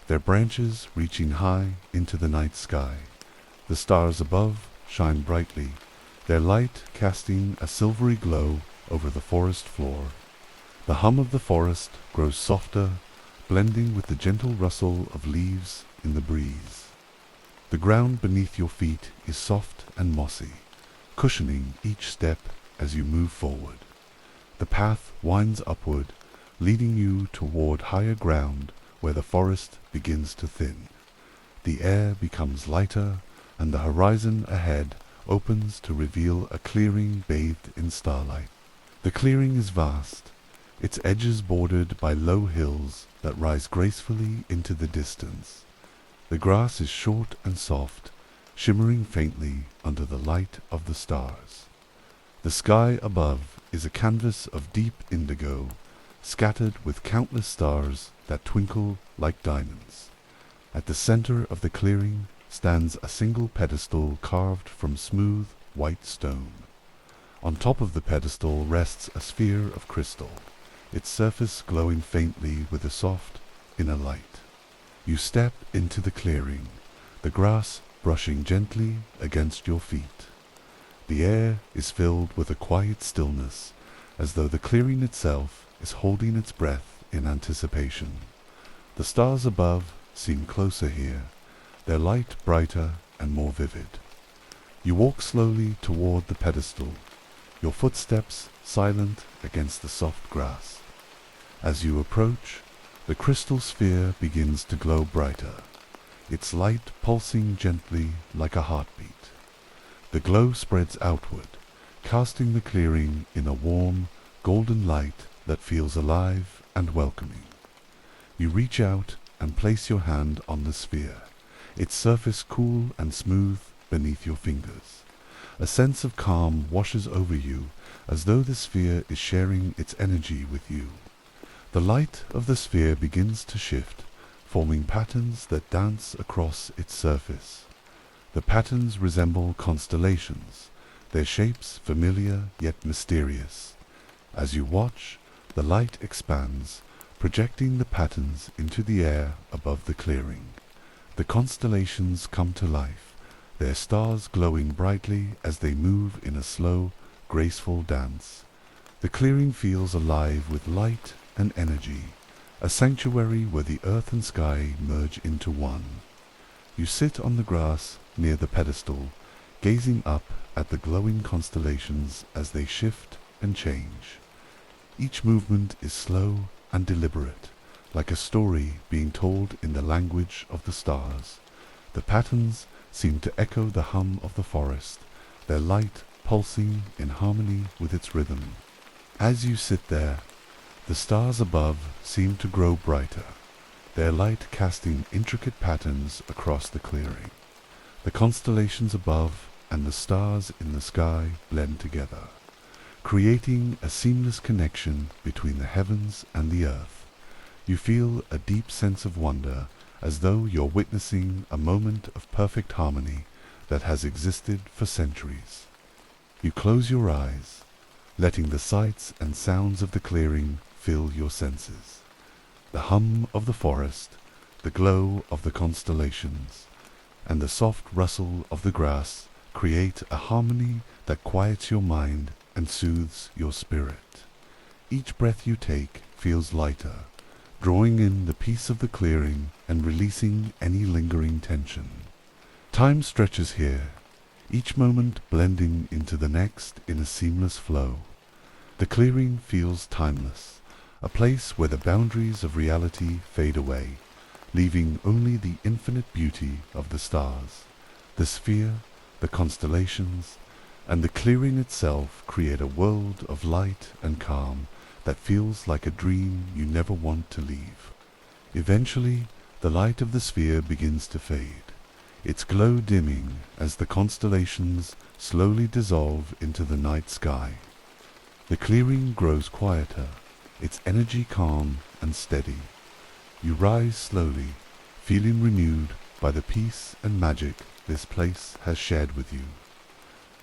their branches reaching high into the night sky. The stars above shine brightly, their light casting a silvery glow over the forest floor. The hum of the forest grows softer, blending with the gentle rustle of leaves in the breeze. The ground beneath your feet is soft and mossy, cushioning each step as you move forward. The path winds upward, leading you toward higher ground where the forest begins to thin. The air becomes lighter, and the horizon ahead opens to reveal a clearing bathed in starlight. The clearing is vast, its edges bordered by low hills that rise gracefully into the distance. The grass is short and soft, shimmering faintly under the light of the stars. The sky above is a canvas of deep indigo, scattered with countless stars that twinkle like diamonds. At the center of the clearing stands a single pedestal carved from smooth, white stone. On top of the pedestal rests a sphere of crystal, its surface glowing faintly with a soft, inner light. You step into the clearing, the grass brushing gently against your feet. The air is filled with a quiet stillness, as though the clearing itself is holding its breath in anticipation. The stars above seem closer here, their light brighter and more vivid. You walk slowly toward the pedestal, your footsteps silent against the soft grass. As you approach, the crystal sphere begins to glow brighter, its light pulsing gently like a heartbeat. The glow spreads outward, casting the clearing in a warm, golden light that feels alive and welcoming. You reach out and place your hand on the sphere, its surface cool and smooth beneath your fingers. A sense of calm washes over you, as though the sphere is sharing its energy with you. The light of the sphere begins to shift, forming patterns that dance across its surface. The patterns resemble constellations, their shapes familiar yet mysterious. As you watch, the light expands, projecting the patterns into the air above the clearing. The constellations come to life, their stars glowing brightly as they move in a slow, graceful dance. The clearing feels alive with light and energy, a sanctuary where the earth and sky merge into one. You sit on the grass near the pedestal, gazing up at the glowing constellations as they shift and change. Each movement is slow and deliberate, like a story being told in the language of the stars. The patterns seem to echo the hum of the forest, their light pulsing in harmony with its rhythm. As you sit there, the stars above seem to grow brighter, their light casting intricate patterns across the clearing. The constellations above and the stars in the sky blend together, creating a seamless connection between the heavens and the earth. You feel a deep sense of wonder, as though you're witnessing a moment of perfect harmony that has existed for centuries. You close your eyes, letting the sights and sounds of the clearing fill your senses. The hum of the forest, the glow of the constellations, and the soft rustle of the grass create a harmony that quiets your mind and soothes your spirit. Each breath you take feels lighter, drawing in the peace of the clearing and releasing any lingering tension. Time stretches here, each moment blending into the next in a seamless flow. The clearing feels timeless, a place where the boundaries of reality fade away, leaving only the infinite beauty of the stars. The sphere, the constellations, and the clearing itself create a world of light and calm that feels like a dream you never want to leave. Eventually, the light of the sphere begins to fade, its glow dimming as the constellations slowly dissolve into the night sky. The clearing grows quieter, its energy calm and steady. You rise slowly, feeling renewed by the peace and magic this place has shared with you.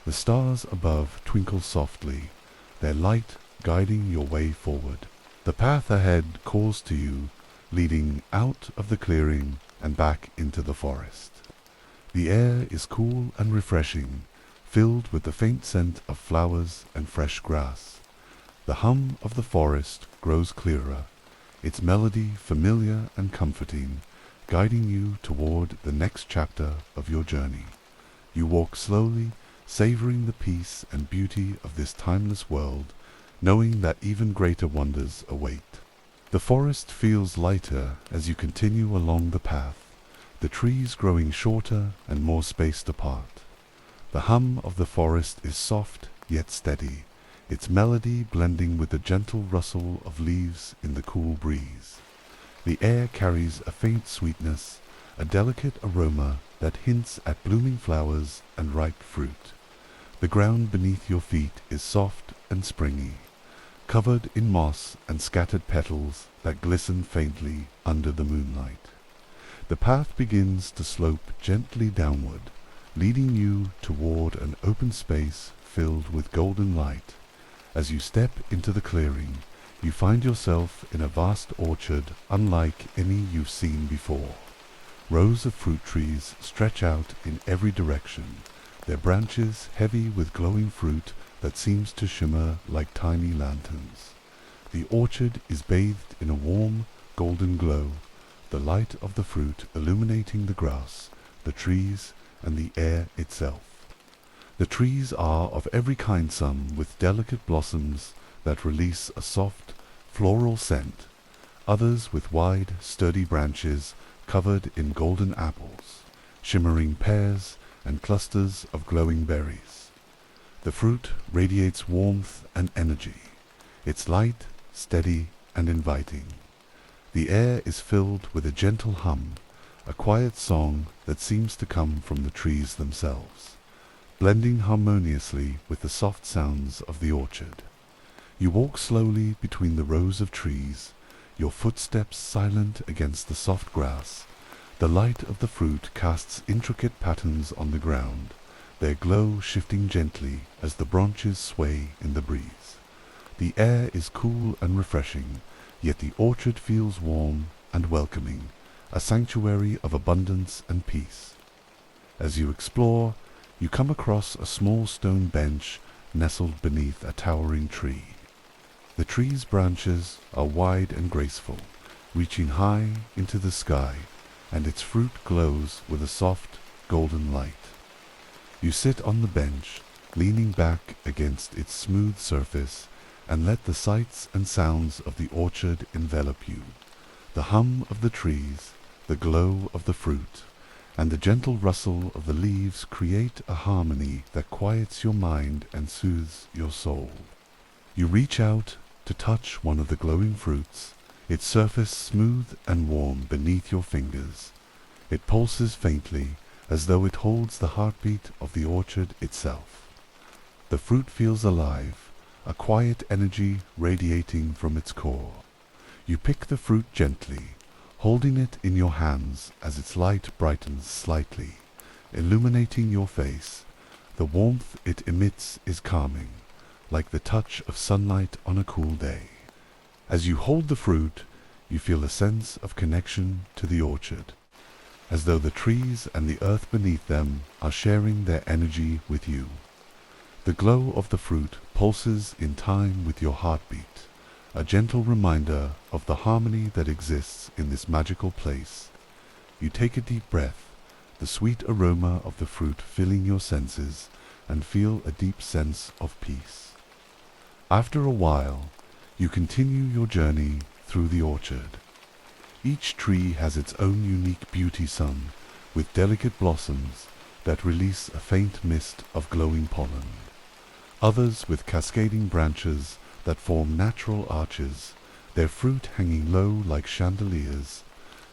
The stars above twinkle softly, their light guiding your way forward. The path ahead calls to you, leading out of the clearing and back into the forest. The air is cool and refreshing, filled with the faint scent of flowers and fresh grass. The hum of the forest grows clearer, its melody familiar and comforting, guiding you toward the next chapter of your journey. You walk slowly, savoring the peace and beauty of this timeless world, knowing that even greater wonders await. The forest feels lighter as you continue along the path, the trees growing shorter and more spaced apart. The hum of the forest is soft yet steady, its melody blending with the gentle rustle of leaves in the cool breeze. The air carries a faint sweetness, a delicate aroma that hints at blooming flowers and ripe fruit. The ground beneath your feet is soft and springy, covered in moss and scattered petals that glisten faintly under the moonlight. The path begins to slope gently downward, leading you toward an open space filled with golden light. As you step into the clearing, you find yourself in a vast orchard unlike any you've seen before. Rows of fruit trees stretch out in every direction, their branches heavy with glowing fruit that seems to shimmer like tiny lanterns. The orchard is bathed in a warm, golden glow, the light of the fruit illuminating the grass, the trees, and the air itself. The trees are of every kind, some with delicate blossoms that release a soft, floral scent, others with wide, sturdy branches covered in golden apples, shimmering pears, and clusters of glowing berries. The fruit radiates warmth and energy, its light steady and inviting. The air is filled with a gentle hum, a quiet song that seems to come from the trees themselves, blending harmoniously with the soft sounds of the orchard. You walk slowly between the rows of trees, your footsteps silent against the soft grass, The light of the fruit casts intricate patterns on the ground, their glow shifting gently as the branches sway in the breeze. The air is cool and refreshing, yet the orchard feels warm and welcoming, a sanctuary of abundance and peace. As you explore, you come across a small stone bench nestled beneath a towering tree. The tree's branches are wide and graceful, reaching high into the sky, and its fruit glows with a soft, golden light. You sit on the bench, leaning back against its smooth surface, and let the sights and sounds of the orchard envelop you. The hum of the trees, the glow of the fruit, and the gentle rustle of the leaves create a harmony that quiets your mind and soothes your soul. You reach out to touch one of the glowing fruits, its surface smooth and warm beneath your fingers. It pulses faintly, as though it holds the heartbeat of the orchard itself. The fruit feels alive, a quiet energy radiating from its core. You pick the fruit gently, holding it in your hands as its light brightens slightly, illuminating your face. The warmth it emits is calming, like the touch of sunlight on a cool day. As you hold the fruit, you feel a sense of connection to the orchard, as though the trees and the earth beneath them are sharing their energy with you. The glow of the fruit pulses in time with your heartbeat, a gentle reminder of the harmony that exists in this magical place. You take a deep breath, the sweet aroma of the fruit filling your senses, and feel a deep sense of peace. After a while, you continue your journey through the orchard. Each tree has its own unique beauty sun, with delicate blossoms that release a faint mist of glowing pollen. Others with cascading branches that form natural arches, their fruit hanging low like chandeliers.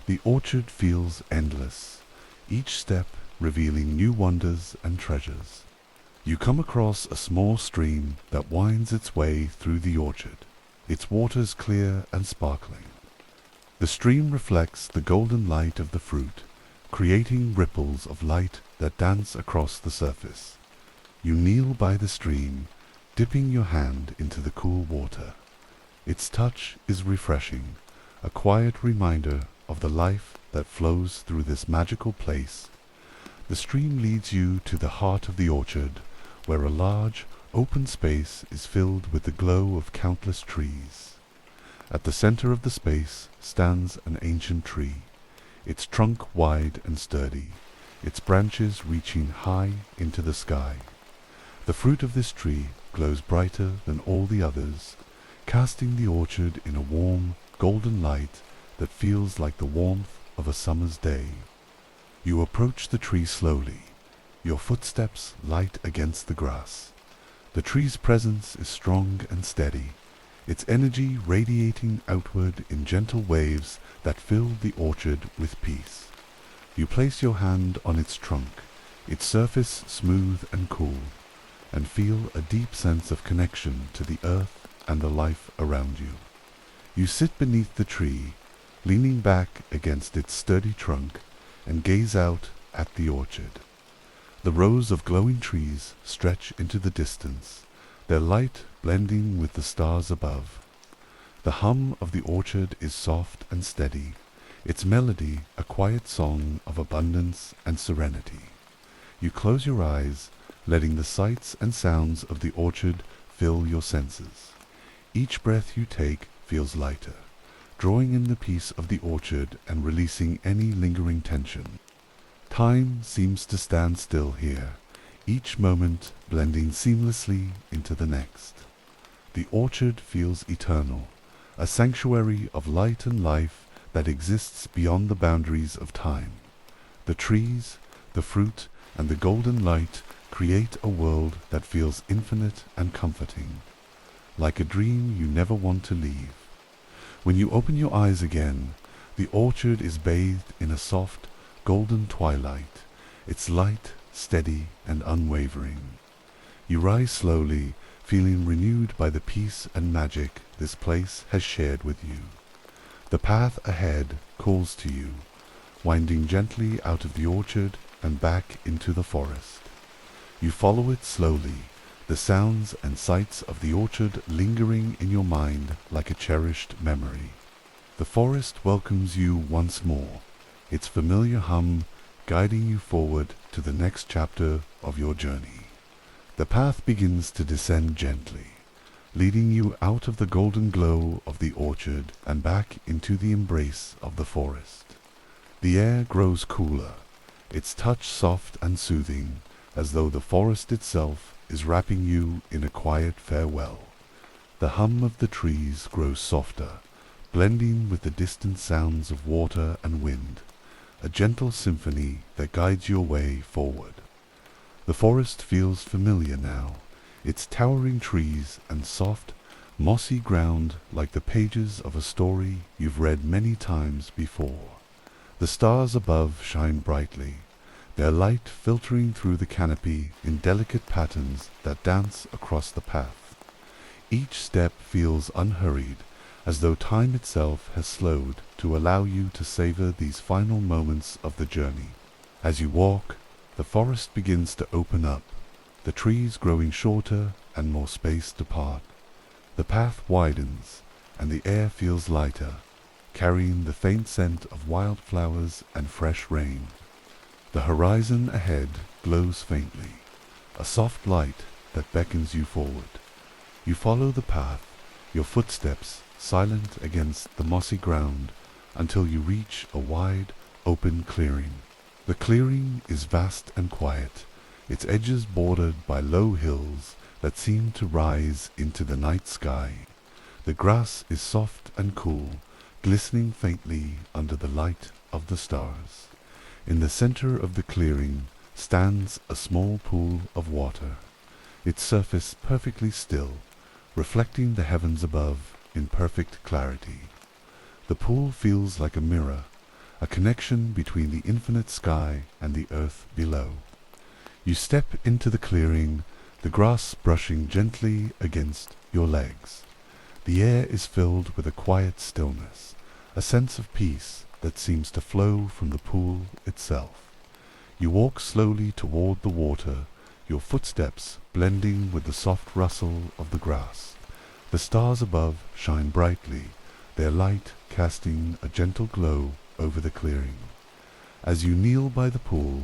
The orchard feels endless, each step revealing new wonders and treasures. You come across a small stream that winds its way through the orchard, its waters clear and sparkling. The stream reflects the golden light of the fruit, creating ripples of light that dance across the surface. You kneel by the stream, dipping your hand into the cool water. Its touch is refreshing, a quiet reminder of the life that flows through this magical place. The stream leads you to the heart of the orchard, where a large, open space is filled with the glow of countless trees. At the center of the space stands an ancient tree, its trunk wide and sturdy, its branches reaching high into the sky. The fruit of this tree glows brighter than all the others, casting the orchard in a warm, golden light that feels like the warmth of a summer's day. You approach the tree slowly, your footsteps light against the grass. The tree's presence is strong and steady, its energy radiating outward in gentle waves that fill the orchard with peace. You place your hand on its trunk, its surface smooth and cool, and feel a deep sense of connection to the earth and the life around you. You sit beneath the tree, leaning back against its sturdy trunk, and gaze out at the orchard. The rows of glowing trees stretch into the distance, their light blending with the stars above. The hum of the orchard is soft and steady, its melody a quiet song of abundance and serenity. You close your eyes, letting the sights and sounds of the orchard fill your senses. Each breath you take feels lighter, drawing in the peace of the orchard and releasing any lingering tension. Time seems to stand still here, each moment blending seamlessly into the next. The orchard feels eternal, a sanctuary of light and life that exists beyond the boundaries of time. The trees, the fruit, and the golden light create a world that feels infinite and comforting, like a dream you never want to leave. When you open your eyes again, the orchard is bathed in a soft, golden twilight, its light steady and unwavering. You rise slowly, feeling renewed by the peace and magic this place has shared with you. The path ahead calls to you, winding gently out of the orchard and back into the forest. You follow it slowly, the sounds and sights of the orchard lingering in your mind like a cherished memory. The forest welcomes you once more, its familiar hum guiding you forward to the next chapter of your journey. The path begins to descend gently, leading you out of the golden glow of the orchard and back into the embrace of the forest. The air grows cooler, its touch soft and soothing, as though the forest itself is wrapping you in a quiet farewell. The hum of the trees grows softer, blending with the distant sounds of water and wind, a gentle symphony that guides your way forward. The forest feels familiar now, its towering trees and soft, mossy ground like the pages of a story you've read many times before. The stars above shine brightly, their light filtering through the canopy in delicate patterns that dance across the path. Each step feels unhurried, as though time itself has slowed to allow you to savor these final moments of the journey. As you walk, the forest begins to open up, the trees growing shorter and more spaced apart. The path widens, and the air feels lighter, carrying the faint scent of wildflowers and fresh rain. The horizon ahead glows faintly, a soft light that beckons you forward. You follow the path, your footsteps silent against the mossy ground, until you reach a wide, open clearing. The clearing is vast and quiet, its edges bordered by low hills that seem to rise into the night sky. The grass is soft and cool, glistening faintly under the light of the stars. In the center of the clearing stands a small pool of water, its surface perfectly still, reflecting the heavens above in perfect clarity. The pool feels like a mirror, a connection between the infinite sky and the earth below. You step into the clearing, the grass brushing gently against your legs. The air is filled with a quiet stillness, a sense of peace that seems to flow from the pool itself. You walk slowly toward the water, your footsteps blending with the soft rustle of the grass. The stars above shine brightly, their light casting a gentle glow over the clearing. As you kneel by the pool,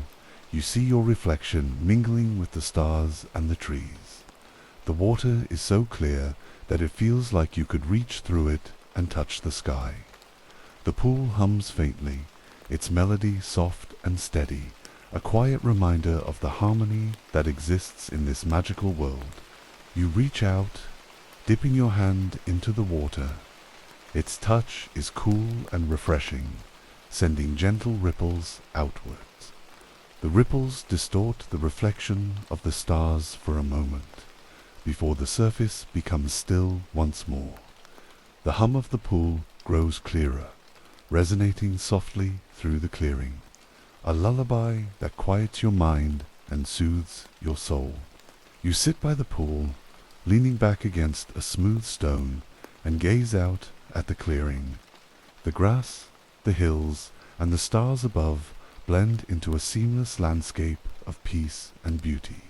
you see your reflection mingling with the stars and the trees. The water is so clear that it feels like you could reach through it and touch the sky. The pool hums faintly, its melody soft and steady, a quiet reminder of the harmony that exists in this magical world. You reach out, dipping your hand into the water. Its touch is cool and refreshing, sending gentle ripples outwards. The ripples distort the reflection of the stars for a moment, before the surface becomes still once more. The hum of the pool grows clearer, resonating softly through the clearing, a lullaby that quiets your mind and soothes your soul. You sit by the pool, leaning back against a smooth stone, and gaze out at the clearing. The grass, the hills, and the stars above blend into a seamless landscape of peace and beauty.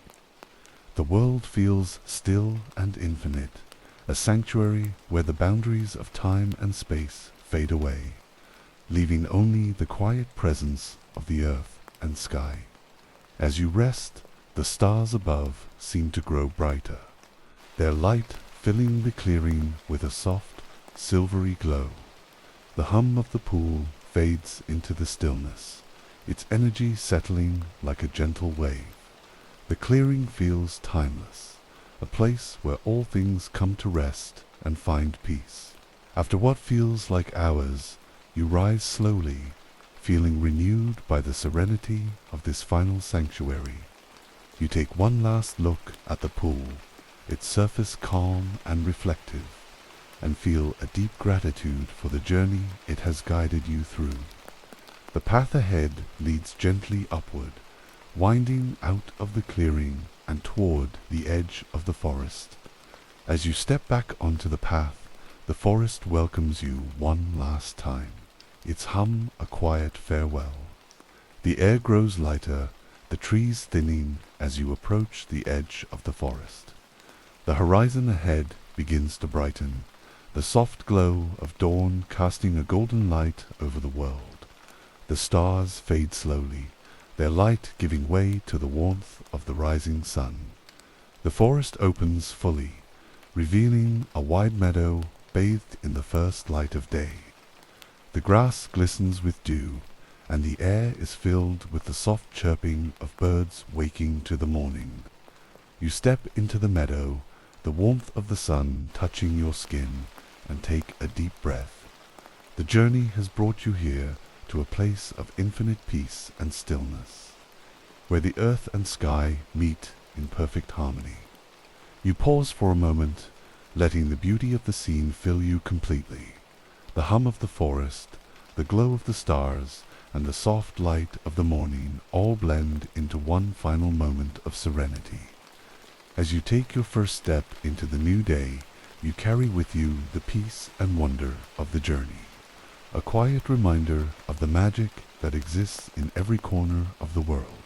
The world feels still and infinite, a sanctuary where the boundaries of time and space fade away, leaving only the quiet presence of the earth and sky. As you rest, the stars above seem to grow brighter, their light filling the clearing with a soft, silvery glow. The hum of the pool fades into the stillness, its energy settling like a gentle wave. The clearing feels timeless, a place where all things come to rest and find peace. After what feels like hours, you rise slowly, feeling renewed by the serenity of this final sanctuary. You take one last look at the pool, its surface calm and reflective, and feel a deep gratitude for the journey it has guided you through. The path ahead leads gently upward, winding out of the clearing and toward the edge of the forest. As you step back onto the path, the forest welcomes you one last time, its hum a quiet farewell. The air grows lighter, the trees thinning as you approach the edge of the forest. The horizon ahead begins to brighten, the soft glow of dawn casting a golden light over the world. The stars fade slowly, their light giving way to the warmth of the rising sun. The forest opens fully, revealing a wide meadow bathed in the first light of day. The grass glistens with dew, and the air is filled with the soft chirping of birds waking to the morning. You step into the meadow, the warmth of the sun touching your skin, and take a deep breath. The journey has brought you here to a place of infinite peace and stillness, where the earth and sky meet in perfect harmony. You pause for a moment, letting the beauty of the scene fill you completely. The hum of the forest, the glow of the stars, and the soft light of the morning all blend into one final moment of serenity. As you take your first step into the new day, you carry with you the peace and wonder of the journey, a quiet reminder of the magic that exists in every corner of the world.